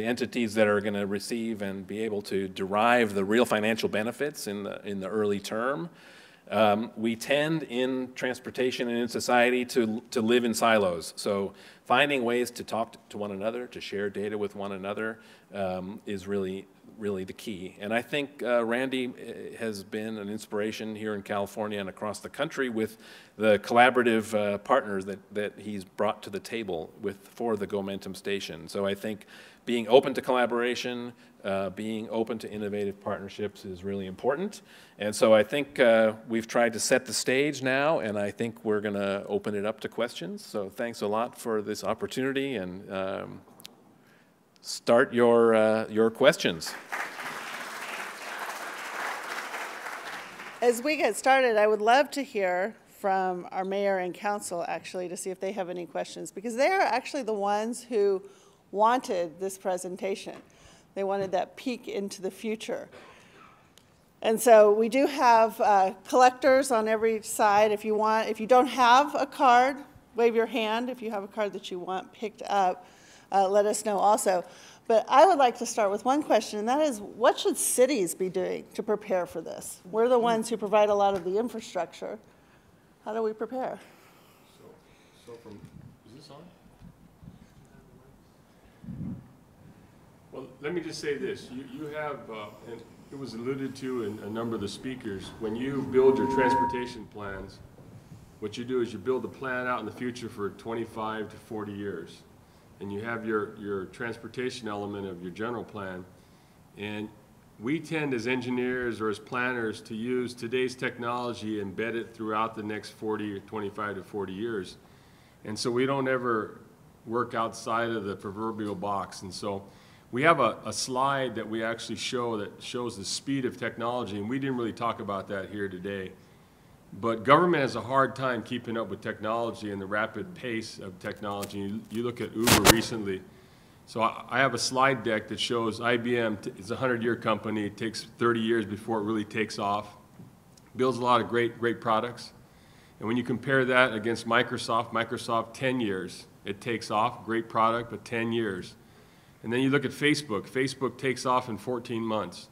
entities that are going to receive and be able to derive the real financial benefits in the early term. We tend in transportation and in society to live in silos. So finding ways to talk to one another, to share data with one another is really the key. And I think Randy has been an inspiration here in California and across the country with the collaborative partners that he's brought to the table for the Gomentum station. So I think being open to collaboration, being open to innovative partnerships is really important. And so I think we've tried to set the stage now, and I think we're going to open it up to questions. So thanks a lot for this opportunity, and start your questions. As we get started, I would love to hear from our mayor and council, actually, to see if they have any questions, because they are actually the ones who wanted this presentation. They wanted that peek into the future. And so we do have collectors on every side. If you don't have a card, wave your hand. If you have a card that you want picked up, let us know also. But I would like to start with one question, and that is, what should cities be doing to prepare for this? We're the ones who provide a lot of the infrastructure. How do we prepare? So is this on? Well, let me just say this. You have, and it was alluded to in a number of the speakers, when you build your transportation plans, what you do is you build a plan out in the future for 25 to 40 years. And you have your transportation element of your general plan. And we tend as engineers or as planners to use today's technology, embed it throughout the next 25 to 40 years. And so we don't ever work outside of the proverbial box. And so we have a slide that we actually show that shows the speed of technology, and we didn't really talk about that here today. But government has a hard time keeping up with technology and the rapid pace of technology. You look at Uber recently. So I have a slide deck that shows IBM is a 100-year company. It takes 30 years before it really takes off. Builds a lot of great products. And when you compare that against Microsoft 10 years. It takes off, great product, but 10 years. And then you look at Facebook. Facebook takes off in 14 months.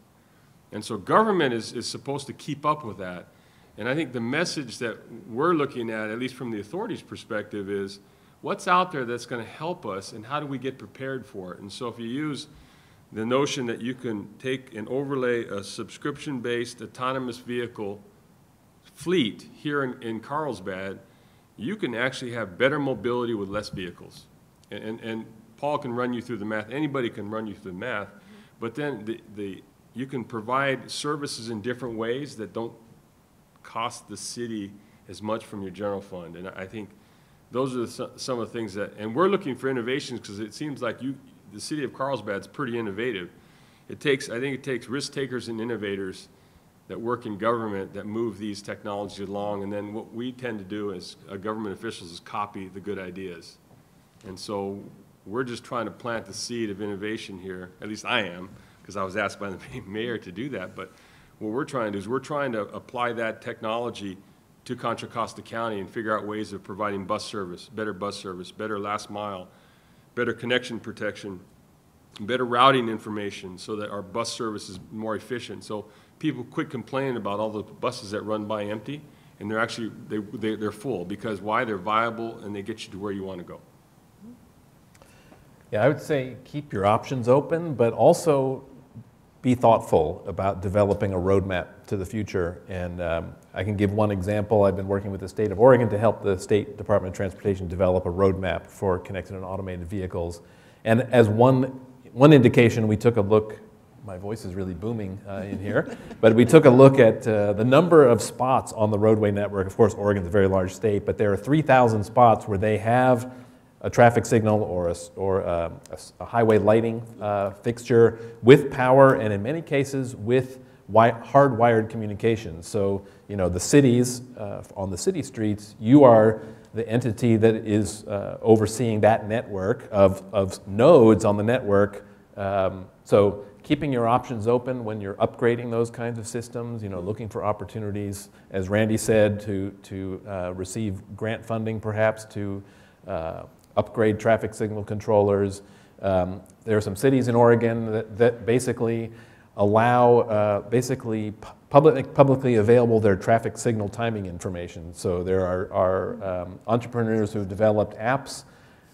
And so government is supposed to keep up with that. And I think the message that we're looking at least from the authorities' perspective, is what's out there that's going to help us, and how do we get prepared for it? And so if you use the notion that you can take and overlay a subscription-based autonomous vehicle fleet here in Carlsbad, you can actually have better mobility with less vehicles. And Paul can run you through the math. Anybody can run you through the math. But then you can provide services in different ways that don't cost the city as much from your general fund. And I think those are some of the things that, and we're looking for innovations because it seems like the city of Carlsbad is pretty innovative. I think it takes risk takers and innovators that work in government that move these technologies along, and then what we tend to do as government officials is copy the good ideas. And so we're just trying to plant the seed of innovation here, at least I am, because I was asked by the mayor to do that. But what we're trying to do is we're trying to apply that technology to Contra Costa County and figure out ways of providing bus service, better last mile, better connection protection, better routing information so that our bus service is more efficient. So people quit complaining about all the buses that run by empty, and they're actually, they're full. Because why? They're viable and they get you to where you want to go. Yeah, I would say keep your options open, but also be thoughtful about developing a roadmap to the future. And I can give one example. I've been working with the state of Oregon to help the State Department of Transportation develop a roadmap for connected and automated vehicles. And as one indication, we took a look. My voice is really booming in here, but we took a look at the number of spots on the roadway network. Of course, Oregon's a very large state, but there are 3,000 spots where they have a traffic signal or a highway lighting fixture with power, and in many cases with hardwired communications. So, you know, the cities, on the city streets, you are the entity that is overseeing that network of nodes on the network. So keeping your options open when you're upgrading those kinds of systems, you know, looking for opportunities, as Randy said, to receive grant funding perhaps to upgrade traffic signal controllers. There are some cities in Oregon that basically allow publicly available their traffic signal timing information. So there are entrepreneurs who've developed apps.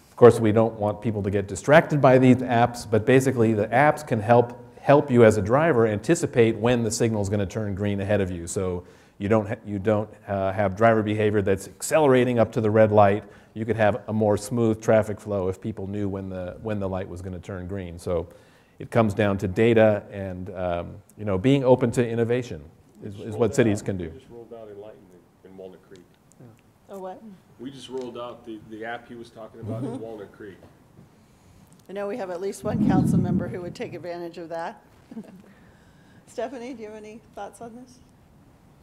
Of course, we don't want people to get distracted by these apps, but basically the apps can help you as a driver anticipate when the signal is going to turn green ahead of you. So you don't have driver behavior that's accelerating up to the red light. You could have a more smooth traffic flow if people knew when the light was going to turn green. So it comes down to data and you know, being open to innovation is what cities can do. We just rolled out Enlighten in Walnut Creek. Oh, what? We just rolled out the app he was talking about in Walnut Creek. I know we have at least one council member who would take advantage of that. Stephanie, do you have any thoughts on this?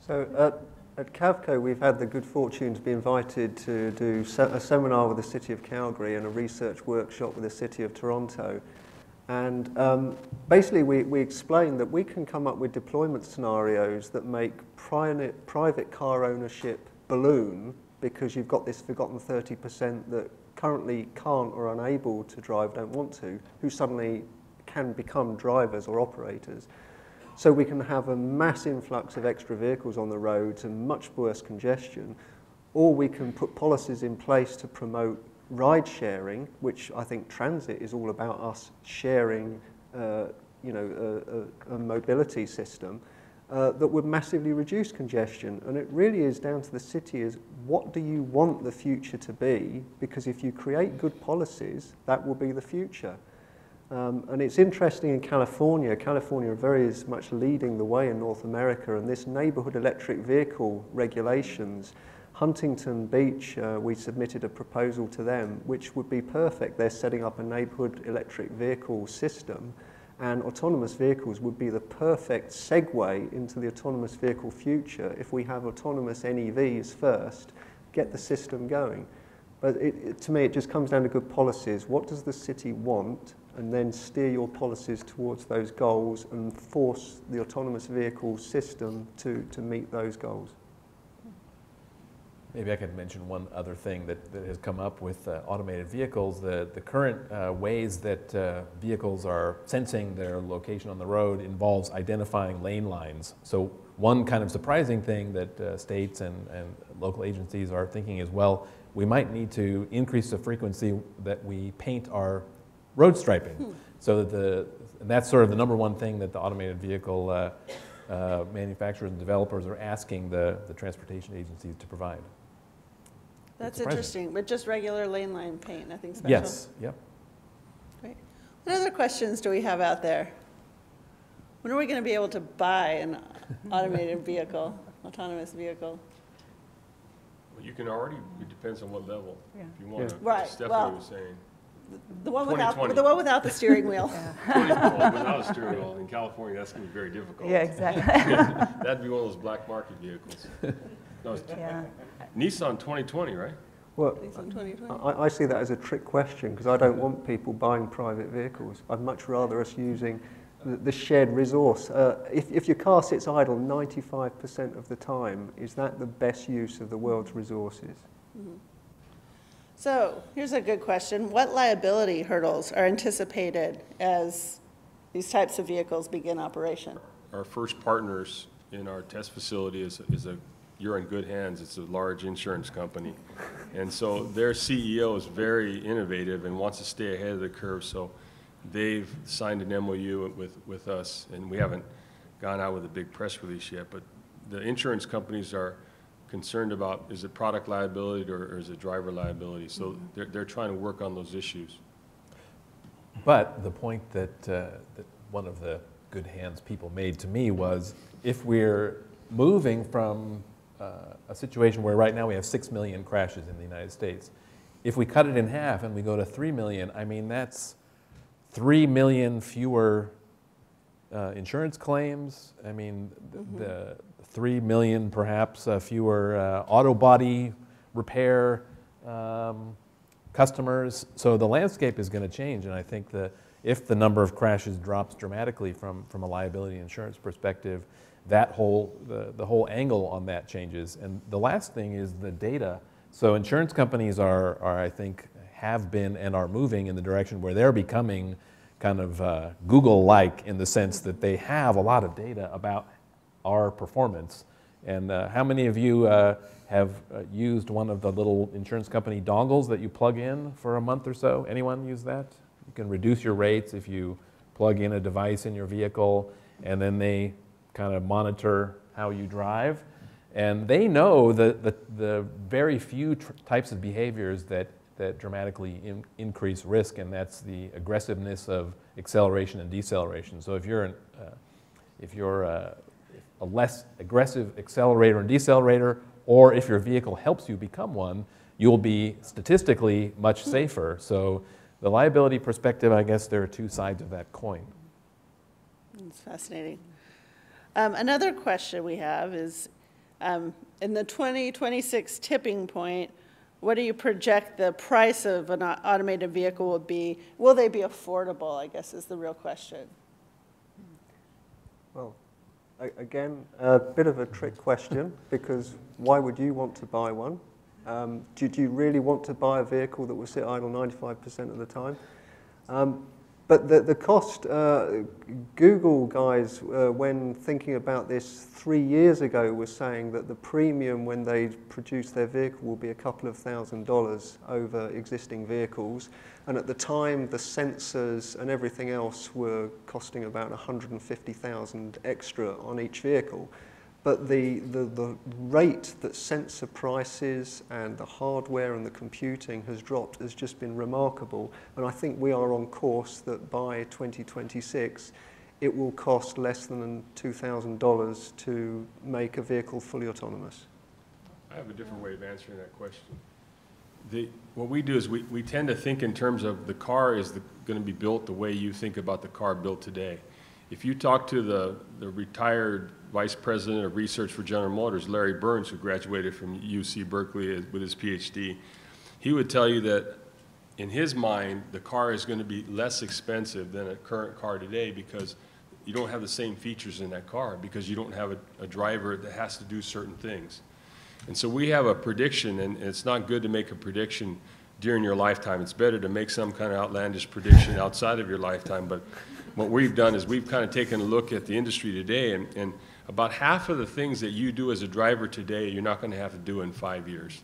So at CAVCO, we've had the good fortune to be invited to do a seminar with the City of Calgary and a research workshop with the City of Toronto. And basically, we explained that we can come up with deployment scenarios that make private car ownership balloon, because you've got this forgotten 30% that currently can't or unable to drive, don't want to, who suddenly can become drivers or operators. So we can have a mass influx of extra vehicles on the roads and much worse congestion, or we can put policies in place to promote ride sharing, which I think transit is all about us sharing, you know, a mobility system that would massively reduce congestion. And it really is down to the city is, what do you want the future to be? Because if you create good policies, that will be the future. And it's interesting in California. California very much leading the way in North America, and this neighborhood electric vehicle regulations, Huntington Beach, we submitted a proposal to them, which would be perfect. They're setting up a neighborhood electric vehicle system, and autonomous vehicles would be the perfect segue into the autonomous vehicle future if we have autonomous NEVs first, get the system going. But to me, it just comes down to good policies. What does the city want? And then steer your policies towards those goals and force the autonomous vehicle system to meet those goals. Maybe I could mention one other thing that has come up with automated vehicles. The current ways that vehicles are sensing their location on the road involves identifying lane lines. So one kind of surprising thing that states and local agencies are thinking is, well, we might need to increase the frequency that we paint our road striping so that that's sort of the number one thing that the automated vehicle manufacturers and developers are asking the transportation agencies to provide. That's interesting, but just regular lane line paint, nothing special? Yes, yep. Great. What other questions do we have out there? When are we going to be able to buy an automated vehicle, autonomous vehicle? Well, you can already, it depends on what level. Yeah. If you want to, Right, Stephanie well- was saying. The one 2020. without the steering wheel. Without a steering wheel, in California, that's going to be very difficult. Yeah, exactly. That'd be one of those black market vehicles. No, it's Yeah. Nissan 2020, right? Well, It's on 2020. I see that as a trick question because I don't want people buying private vehicles. I'd much rather us using the shared resource. If your car sits idle 95% of the time, is that the best use of the world's resources? Mm-hmm. So here's a good question. What liability hurdles are anticipated as these types of vehicles begin operation? Our first partners in our test facility is you're in good hands. It's a large insurance company. And so their CEO is very innovative and wants to stay ahead of the curve. So they've signed an MOU with us, and we haven't gone out with a big press release yet, but the insurance companies are concerned about, is it product liability or is it driver liability? So they're trying to work on those issues. But the point that one of the good hands people made to me was, if we're moving from a situation where right now we have 6 million crashes in the United States, if we cut it in half and we go to 3 million, I mean, that's 3 million fewer insurance claims. I mean, the 3 million perhaps fewer auto body repair customers. So the landscape is going to change, and I think that if the number of crashes drops dramatically from a liability insurance perspective, that the whole angle on that changes. And the last thing is the data. So insurance companies are I think, have been and are moving in the direction where they're becoming kind of Google-like, in the sense that they have a lot of data about our performance. And how many of you have used one of the little insurance company dongles that you plug in for a month or so? Anyone use that? You can reduce your rates if you plug in a device in your vehicle, and then they kind of monitor how you drive. And they know the very few types of behaviors that dramatically increase risk, and that's the aggressiveness of acceleration and deceleration. So if you're a less aggressive accelerator and decelerator, or if your vehicle helps you become one, you'll be statistically much safer. So the liability perspective, I guess there are two sides of that coin. That's fascinating. Another question we have is, in the 2026 tipping point, what do you project the price of an automated vehicle will be? Will they be affordable, I guess, is the real question. Well, again, a bit of a trick question, because why would you want to buy one? Do you really want to buy a vehicle that will sit idle 95% of the time? But the cost, Google guys, when thinking about this 3 years ago, was saying that the premium when they produce their vehicle will be a couple of $1,000s over existing vehicles. And at the time, the sensors and everything else were costing about $150,000 extra on each vehicle. But the rate that sensor prices and the hardware and the computing has dropped has just been remarkable. And I think we are on course that by 2026, it will cost less than $2,000 to make a vehicle fully autonomous. I have a different way of answering that question. What we do is we tend to think in terms of the car is going to be built the way you think about the car built today. If you talk to the retired Vice President of Research for General Motors, Larry Burns, who graduated from UC Berkeley with his PhD, he would tell you that in his mind, the car is going to be less expensive than a current car today because you don't have the same features in that car, because you don't have a driver that has to do certain things. And so we have a prediction, and it's not good to make a prediction during your lifetime. It's better to make some kind of outlandish prediction outside of your lifetime. But what we've done is we've kind of taken a look at the industry today, and about half of the things that you do as a driver today, you're not going to have to do in 5 years.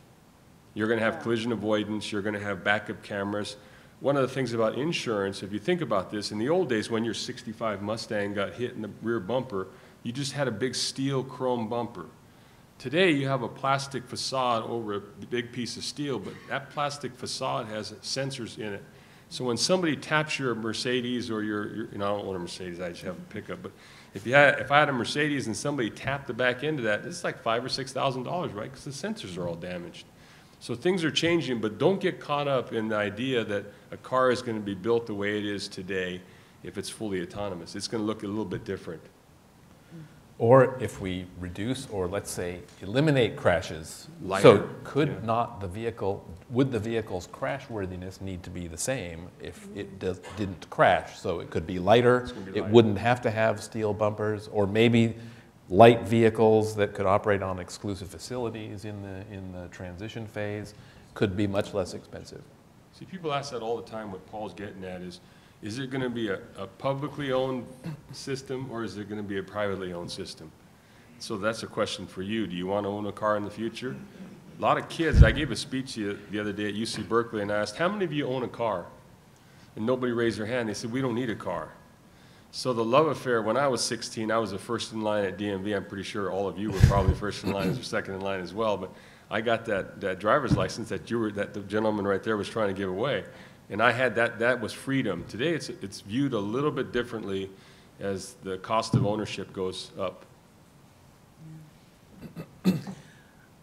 You're going to have collision avoidance, you're going to have backup cameras, one of the things about insurance, if you think about this, in the old days when your 65 Mustang got hit in the rear bumper, you just had a big steel chrome bumper. Today, you have a plastic facade over a big piece of steel, but that plastic facade has sensors in it. So when somebody taps your Mercedes or your I don't want a Mercedes, I just have a pickup, but if I had a Mercedes and somebody tapped the back end of that, it's like $5,000 or $6,000, right? Because the sensors are all damaged. So things are changing, but don't get caught up in the idea that a car is going to be built the way it is today if it's fully autonomous. It's going to look a little bit different. Or if we reduce, or let's say eliminate crashes, Lighter. so would the vehicle's crashworthiness need to be the same if it didn't crash? So it could be lighter, it wouldn't have to have steel bumpers, or maybe light vehicles that could operate on exclusive facilities in the transition phase could be much less expensive. See, people ask that all the time. What Paul's getting at is it going to be a publicly owned system or is it going to be a privately owned system? So that's a question for you. Do you want to own a car in the future? A lot of kids, I gave a speech the other day at UC Berkeley and I asked, how many of you own a car? And nobody raised their hand. They said, we don't need a car. So the love affair, when I was 16, I was the first in line at DMV. I'm pretty sure all of you were probably first in line or second in line as well. But I got that driver's license that the gentleman right there was trying to give away. And I had that was freedom. Today it's viewed a little bit differently as the cost of ownership goes up.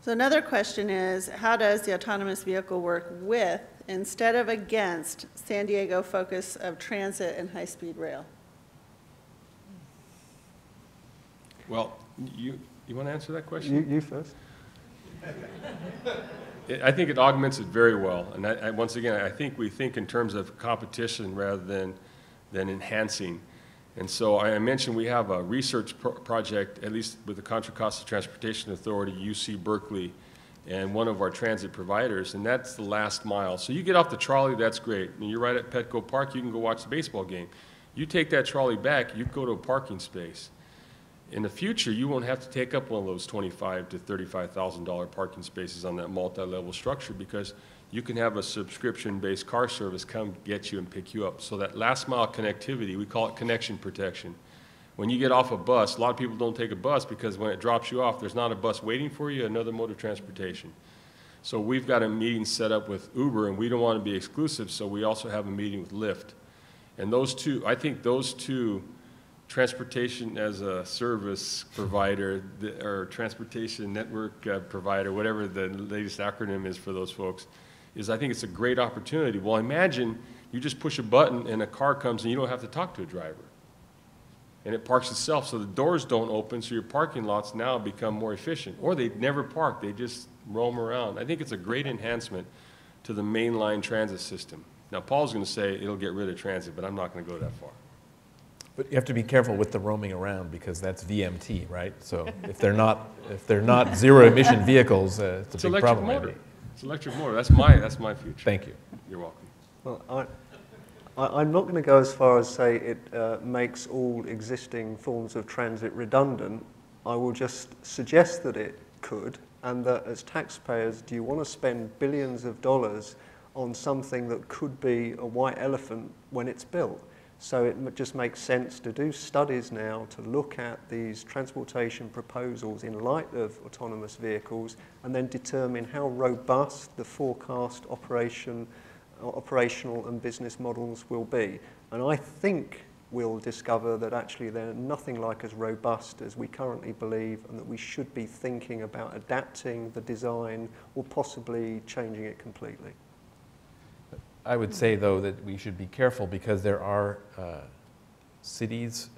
So another question is, how does the autonomous vehicle work with, instead of against, San Diego focus of transit and high-speed rail? Well, you want to answer that question? You first. I think it augments it very well. And once again, I think we think in terms of competition rather than enhancing. And so I mentioned we have a research project, at least with the Contra Costa Transportation Authority, UC Berkeley, and one of our transit providers, and that's the last mile. So you get off the trolley, that's great. I mean, you're right at Petco Park, you can go watch the baseball game. You take that trolley back, you go to a parking space. In the future, you won't have to take up one of those $25,000 to $35,000 parking spaces on that multi-level structure because you can have a subscription-based car service come get you and pick you up. So that last mile connectivity, we call it connection protection. When you get off a bus, a lot of people don't take a bus because when it drops you off, there's not a bus waiting for you, another mode of transportation. So we've got a meeting set up with Uber, and we don't want to be exclusive, so we also have a meeting with Lyft. And those two, I think those two, transportation as a service provider or transportation network provider, whatever the latest acronym is for those folks, I think it's a great opportunity. Well, imagine you just push a button and a car comes and you don't have to talk to a driver. And it parks itself, so the doors don't open, so your parking lots now become more efficient. Or they never park, they just roam around. I think it's a great enhancement to the mainline transit system. Now, Paul's going to say it'll get rid of transit, but I'm not going to go that far. But you have to be careful with the roaming around because that's VMT, right? So if they're not zero-emission vehicles, it's a big problem. Motor. It's electric motor. That's my future. Thank you. You're welcome. Well, I'm not going to go as far as say it makes all existing forms of transit redundant. I will just suggest that it could, and that as taxpayers, do you want to spend billions of dollars on something that could be a white elephant when it's built? So it just makes sense to do studies now to look at these transportation proposals in light of autonomous vehicles and then determine how robust the forecast operational and business models will be. And I think we'll discover that actually they're nothing like as robust as we currently believe and that we should be thinking about adapting the design or possibly changing it completely. I would say, though, that we should be careful because there are cities,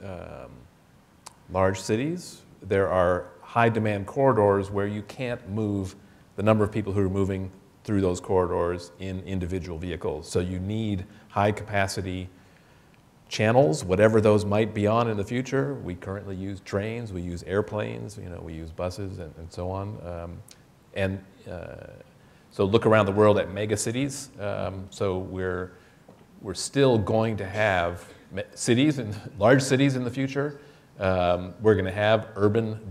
large cities, there are high-demand corridors where you can't move the number of people who are moving through those corridors in individual vehicles. So you need high-capacity channels, whatever those might be on in the future. We currently use trains, we use airplanes, we use buses and so on. So look around the world at megacities. So we're still going to have cities and large cities in the future. We're going to have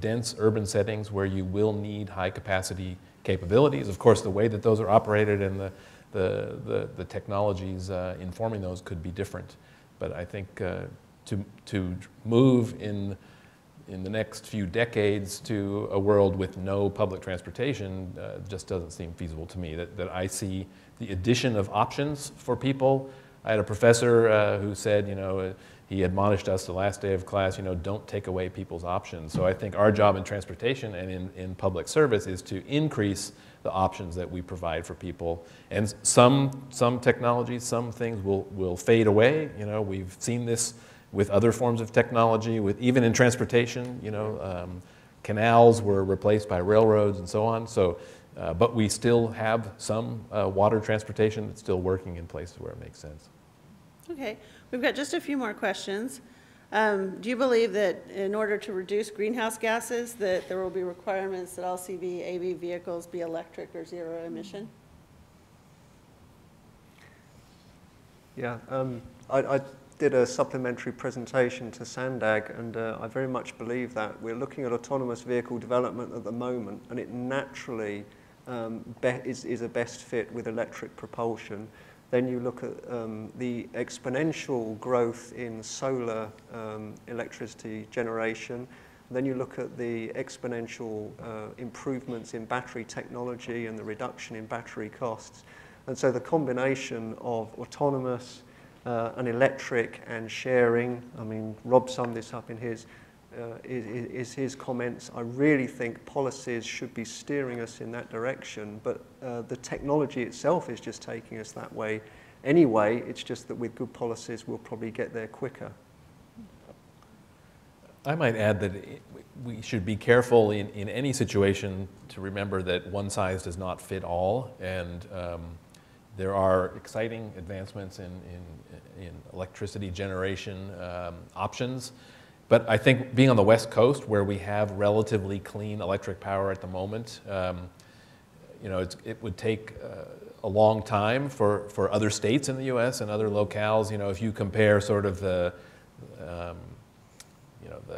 dense urban settings where you will need high capacity capabilities. Of course, the way that those are operated and the technologies informing those could be different. But I think to move in the next few decades to a world with no public transportation just doesn't seem feasible to me. That I see the addition of options for people. I had a professor who said, he admonished us the last day of class, don't take away people's options. So I think our job in transportation and in public service is to increase the options that we provide for people. And some technologies, some things will fade away. We've seen this with other forms of technology, even in transportation, canals were replaced by railroads and so on. So, but we still have some water transportation that's still working in places where it makes sense. Okay, we've got just a few more questions. Do you believe that in order to reduce greenhouse gases, that there will be requirements that all AV vehicles be electric or zero emission? Yeah, I did a supplementary presentation to SANDAG, and I very much believe that. We're looking at autonomous vehicle development at the moment, and it naturally is a best fit with electric propulsion. Then you look at the exponential growth in solar electricity generation. Then you look at the exponential improvements in battery technology and the reduction in battery costs. And so the combination of autonomous and electric and sharing, I mean, Rob summed this up in his comments. I really think policies should be steering us in that direction, but the technology itself is just taking us that way anyway. It's just that with good policies, we'll probably get there quicker. I might add that we should be careful in any situation to remember that one size does not fit all, and there are exciting advancements in electricity generation options. But I think being on the West Coast, where we have relatively clean electric power at the moment, it would take a long time for other states in the U.S. and other locales. If you compare sort of the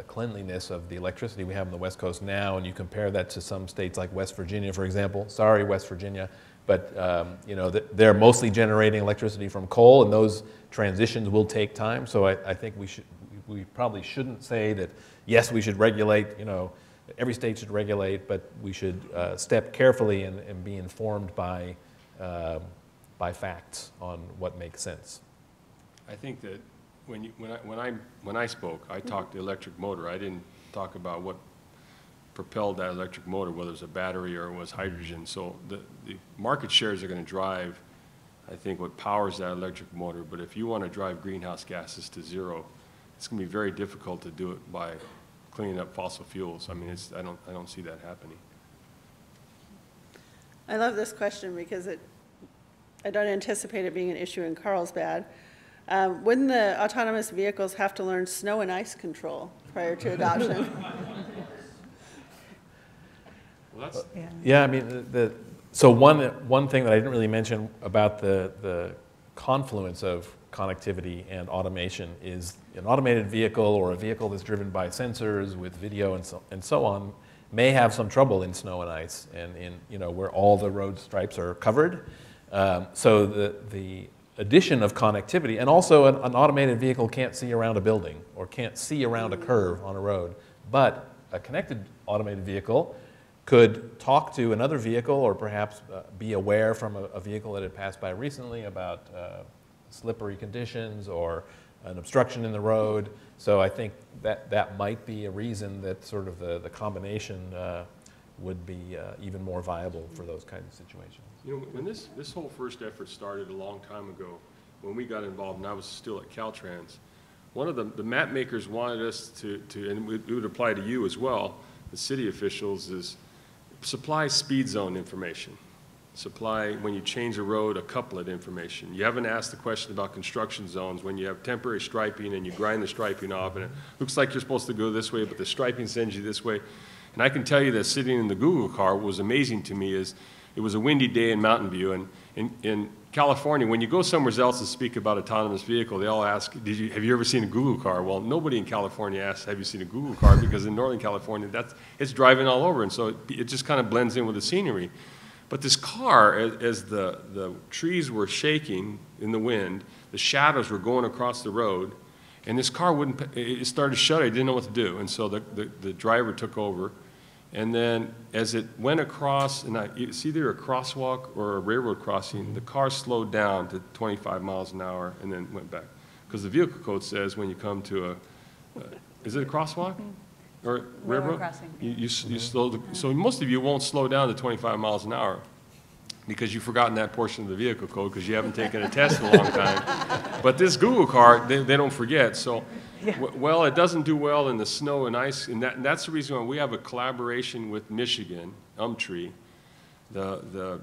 cleanliness of the electricity we have on the West Coast now, and you compare that to some states like West Virginia, for example. Sorry, West Virginia, but they're mostly generating electricity from coal, and those transitions will take time. So I think we probably shouldn't say that, yes, we should regulate, every state should regulate, but we should step carefully and be informed by facts on what makes sense. I think that when I spoke, I talked the electric motor. I didn't talk about what propelled that electric motor, whether it was a battery or it was hydrogen. So the market shares are going to drive, I think, what powers that electric motor. But if you want to drive greenhouse gases to zero, it's going to be very difficult to do it by cleaning up fossil fuels. I mean, I don't see that happening. I love this question because I don't anticipate it being an issue in Carlsbad. Wouldn't the autonomous vehicles have to learn snow and ice control prior to adoption? Well, that's yeah, I mean, so one thing that I didn't really mention about the confluence of connectivity and automation is an automated vehicle or a vehicle that's driven by sensors with video and so on may have some trouble in snow and ice and in where all the road stripes are covered. So the addition of connectivity, and also an automated vehicle can't see around a building or can't see around a curve on a road, but a connected automated vehicle could talk to another vehicle or perhaps be aware from a vehicle that had passed by recently about slippery conditions or an obstruction in the road. So I think that might be a reason that sort of the combination would be even more viable for those kinds of situations. When this whole first effort started a long time ago, when we got involved, and I was still at Caltrans, one of the map makers wanted us to and it would apply to you as well, the city officials, is supply speed zone information. Supply, when you change a road, a couplet information. You haven't asked the question about construction zones when you have temporary striping and you grind the striping off and it looks like you're supposed to go this way, but the striping sends you this way. And I can tell you that sitting in the Google car, what was amazing to me is it was a windy day in Mountain View, and in California, when you go somewhere else to speak about autonomous vehicle, they all ask, have you ever seen a Google car? Well, nobody in California asks, have you seen a Google car? Because in Northern California, it's driving all over, and so it just kind of blends in with the scenery. But this car, as the trees were shaking in the wind, the shadows were going across the road, and this car it started to shudder. It didn't know what to do. And so the driver took over. And then as it went across, and it's either a crosswalk or a railroad crossing, the car slowed down to 25 miles an hour and then went back. Because the vehicle code says when you come to is it a crosswalk? Or railroad crossing. You slow so most of you won't slow down to 25 miles an hour because you've forgotten that portion of the vehicle code because you haven't taken a test in a long time. But this Google car, they don't forget. So, well, it doesn't do well in the snow and ice, and that's the reason why we have a collaboration with Michigan, Umtree. The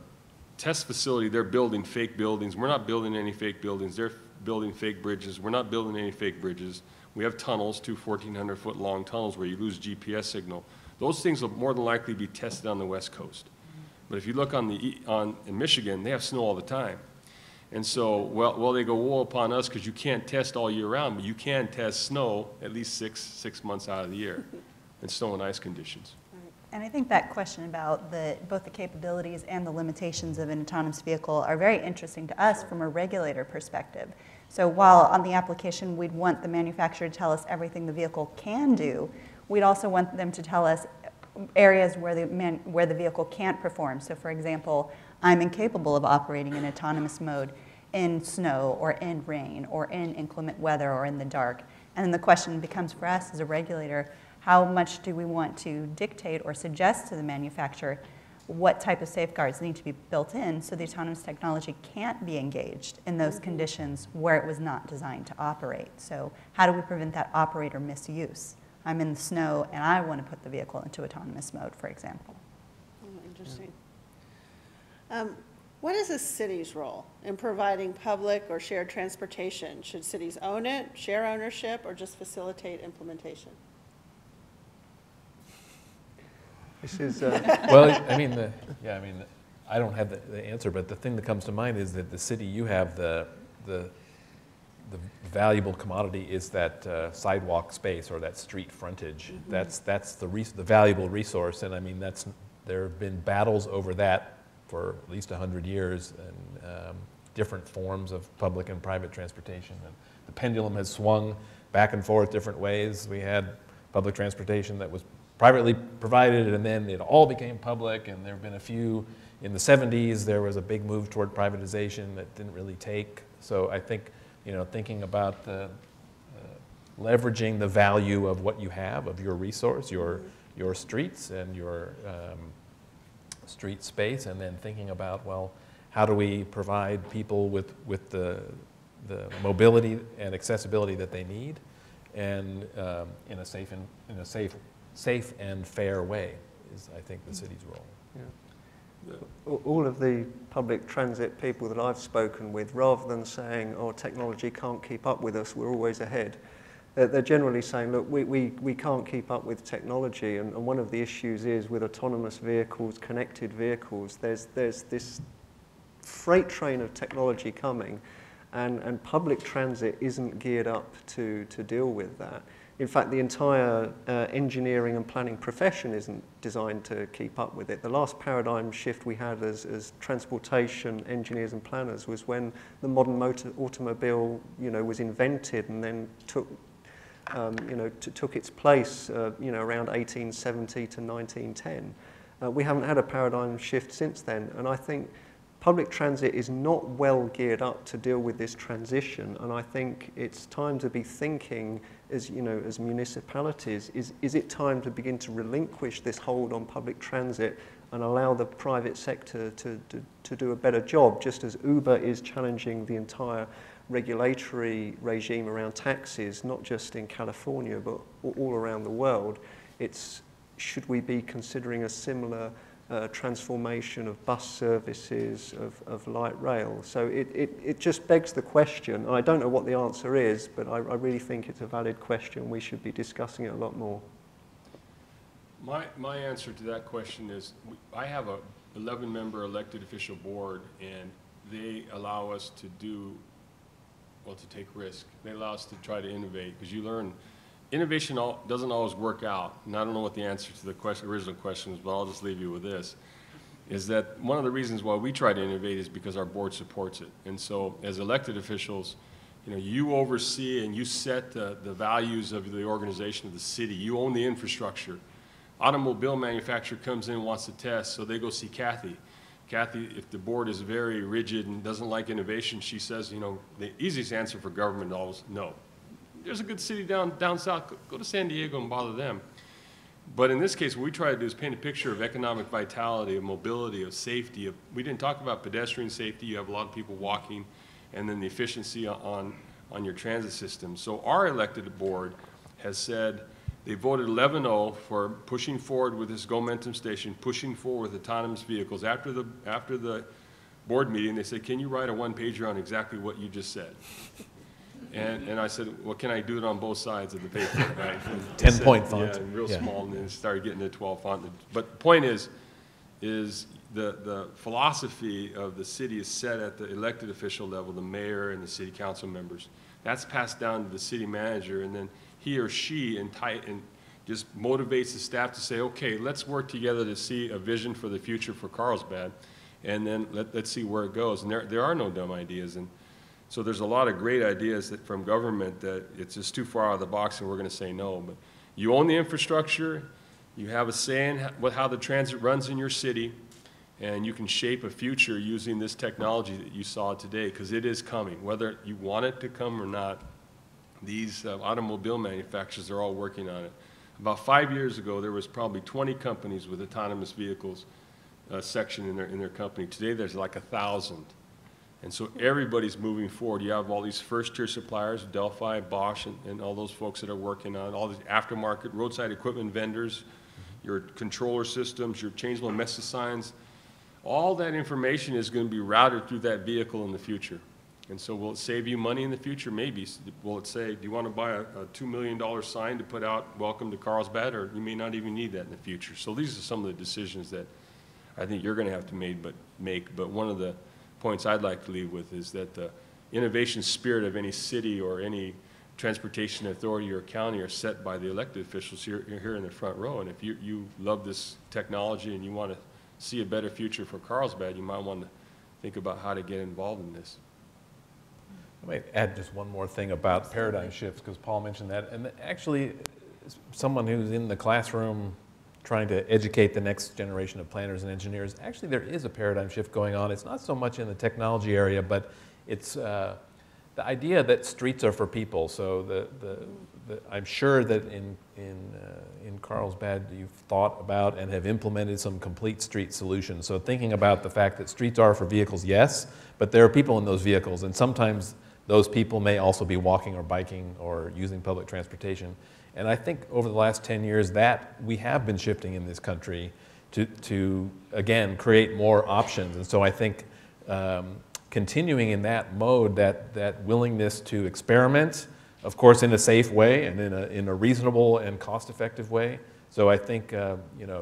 test facility, they're building fake buildings. We're not building any fake buildings. They're building fake bridges. We're not building any fake bridges. We have tunnels, 2 1,400-foot long tunnels where you lose GPS signal. Those things will more than likely be tested on the West Coast. But if you look in Michigan, they have snow all the time. And so, well, they go, woe upon us because you can't test all year round, but you can test snow at least six months out of the year in snow and ice conditions. And I think that question about both the capabilities and the limitations of an autonomous vehicle are very interesting to us from a regulator perspective. So while on the application we'd want the manufacturer to tell us everything the vehicle can do, we'd also want them to tell us areas where the vehicle can't perform. So for example, I'm incapable of operating in autonomous mode in snow or in rain or in inclement weather or in the dark. And then the question becomes for us as a regulator, how much do we want to dictate or suggest to the manufacturer what type of safeguards need to be built in so the autonomous technology can't be engaged in those conditions where it was not designed to operate. So how do we prevent that operator misuse? I'm in the snow and I want to put the vehicle into autonomous mode, for example. Oh, interesting. What is a city's role in providing public or shared transportation? Should cities own it, share ownership, or just facilitate implementation? This is Well, I mean, I don't have the answer, but the thing that comes to mind is that the city, you have the valuable commodity is that sidewalk space or that street frontage. Mm-hmm. That's the valuable resource, and I mean there have been battles over that for at least 100 years, and different forms of public and private transportation. And the pendulum has swung back and forth different ways. We had public transportation that was privately provided, and then it all became public, and there have been a few. In the 70s, there was a big move toward privatization that didn't really take. So I think, thinking about leveraging the value of what you have, of your resource, your streets and your street space, and then thinking about, well, how do we provide people with the mobility and accessibility that they need, and in a safe and fair way is, I think, the city's role. Yeah. All of the public transit people that I've spoken with, rather than saying, oh, technology can't keep up with us, we're always ahead, they're generally saying, look, we can't keep up with technology, and one of the issues is with autonomous vehicles, connected vehicles, there's this freight train of technology coming, and public transit isn't geared up to deal with that. In fact, the entire engineering and planning profession isn't designed to keep up with it. The last paradigm shift we had as transportation engineers and planners was when the modern automobile, was invented and then took its place, around 1870 to 1910. We haven't had a paradigm shift since then, and I think public transit is not well geared up to deal with this transition, and I think it's time to be thinking as municipalities, is it time to begin to relinquish this hold on public transit and allow the private sector to do a better job, just as Uber is challenging the entire regulatory regime around taxis, not just in California, but all around the world. Should we be considering a similar transformation of bus services, of light rail? So it just begs the question. I don't know what the answer is, but I really think it's a valid question. We should be discussing it a lot more. My answer to that question is, I have a 11-member elected official board, and they allow us to to take risk. They allow us to try to innovate, because you learn innovation doesn't always work out, and I don't know what the answer to the original question is, but I'll just leave you with this. is that one of the reasons why we try to innovate is because our board supports it. And so as elected officials, you oversee and you set the values of the organization of the city. You own the infrastructure. Automobile manufacturer comes in and wants to test, so they go see Kathy. Kathy, if the board is very rigid and doesn't like innovation, she says, the easiest answer for government is always no. There's a good city down south. Go to San Diego and bother them. But in this case, what we try to do is paint a picture of economic vitality, of mobility, of safety. We didn't talk about pedestrian safety. You have a lot of people walking, and then the efficiency on your transit system. So our elected board has said they voted 11-0 for pushing forward with this GoMentum station, pushing forward with autonomous vehicles. After the board meeting, they said, can you write a one-pager on exactly what you just said? And I said, well, can I do it on both sides of the paper? Right? 10-point font. Yeah, real small, and then started getting to 12 font. But the point is the philosophy of the city is set at the elected official level, the mayor and the city council members. That's passed down to the city manager, and then he or she and just motivates the staff to say, okay, let's work together to see a vision for the future for Carlsbad, and then let's see where it goes. And there are no dumb ideas. And so there's a lot of great ideas from government that it's just too far out of the box and we're going to say no. But you own the infrastructure, you have a say in how the transit runs in your city, and you can shape a future using this technology that you saw today, because it is coming. Whether you want it to come or not, these automobile manufacturers are all working on it. About 5 years ago, there was probably 20 companies with autonomous vehicles section in their company. Today, there's like 1,000. And so everybody's moving forward. You have all these first-tier suppliers, Delphi, Bosch, and all those folks that are working on all these aftermarket roadside equipment vendors, your controller systems, your changeable message signs. All that information is going to be routed through that vehicle in the future. And so will it save you money in the future? Maybe. Will it say, do you want to buy a $2 million sign to put out, welcome to Carlsbad, or you may not even need that in the future. So these are some of the decisions that I think you're going to have to make. But one of the points I'd like to leave with is that the innovation spirit of any city or any transportation authority or county are set by the elected officials here in the front row. And if you love this technology and you want to see a better future for Carlsbad, you might want to think about how to get involved in this. I might add just one more thing about paradigm shifts, because Paul mentioned that. And actually, someone who's in the classroom trying to educate the next generation of planners and engineers, actually there is a paradigm shift going on. It's not so much in the technology area, but it's the idea that streets are for people. So I'm sure that in Carlsbad you've thought about and have implemented some complete street solutions. So thinking about the fact that streets are for vehicles, yes, but there are people in those vehicles, and sometimes those people may also be walking or biking or using public transportation. And I think over the last 10 years that we have been shifting in this country to again, create more options. And so I think continuing in that mode, that willingness to experiment, of course in a safe way and in a reasonable and cost-effective way. So I think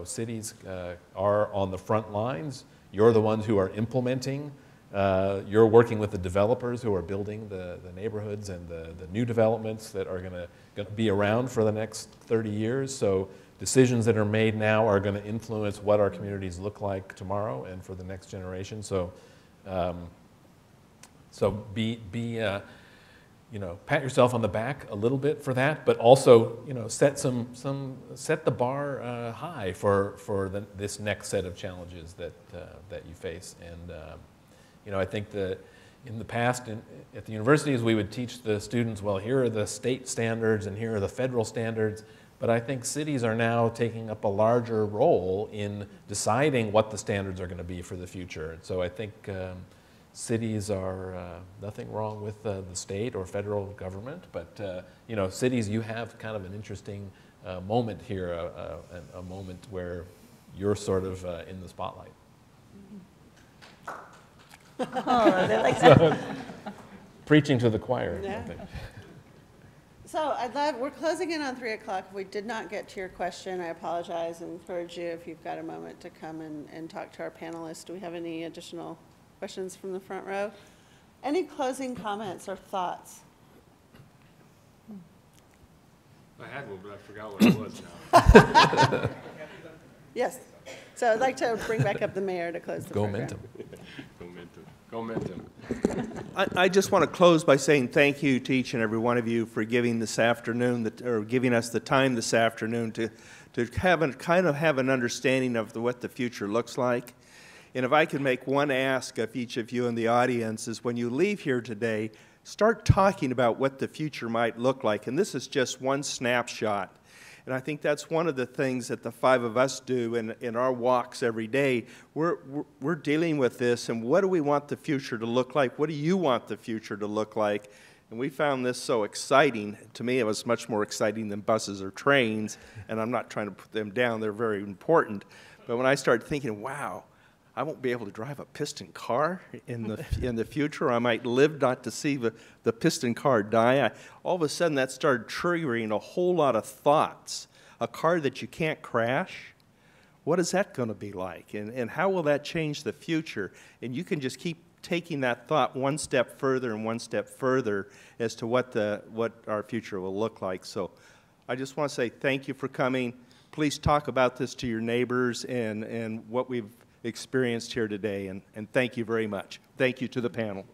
cities are on the front lines. You're the ones who are implementing. You're working with the developers who are building the neighborhoods and the new developments that are going to be around for the next 30 years. So decisions that are made now are going to influence what our communities look like tomorrow and for the next generation. So, pat yourself on the back a little bit for that, but also set the bar high for this next set of challenges that you face. And I think that in the past at the universities we would teach the students, well, here are the state standards and here are the federal standards, but I think cities are now taking up a larger role in deciding what the standards are going to be for the future. And so I think cities are nothing wrong with the state or federal government, but cities, you have kind of an interesting moment here, a moment where you're sort of in the spotlight. Oh, they like that. Preaching to the choir. Yeah. I think. So we're closing in on 3 o'clock. If we did not get to your question, I apologize and encourage you, if you've got a moment, to come and talk to our panelists. Do we have any additional questions from the front row? Any closing comments or thoughts? I had one, but I forgot what it was now. Yes. So I'd like to bring back up the mayor to close the program. Go Mentum. I just want to close by saying thank you to each and every one of you for giving this afternoon, or giving us the time this afternoon to kind of have an understanding of what the future looks like. And if I could make one ask of each of you in the audience is when you leave here today, start talking about what the future might look like. And this is just one snapshot. And I think that's one of the things that the five of us do in our walks every day. We're dealing with this, and what do we want the future to look like? What do you want the future to look like? And we found this so exciting. To me, it was much more exciting than buses or trains, and I'm not trying to put them down. They're very important. But when I started thinking, wow, I won't be able to drive a piston car in the future. I might live not to see the piston car die. All of a sudden, that started triggering a whole lot of thoughts. A car that you can't crash, what is that going to be like? And how will that change the future? And you can just keep taking that thought one step further and one step further as to what our future will look like. So I just want to say thank you for coming. Please talk about this to your neighbors and what we've experienced here today, and thank you very much. Thank you to the panel.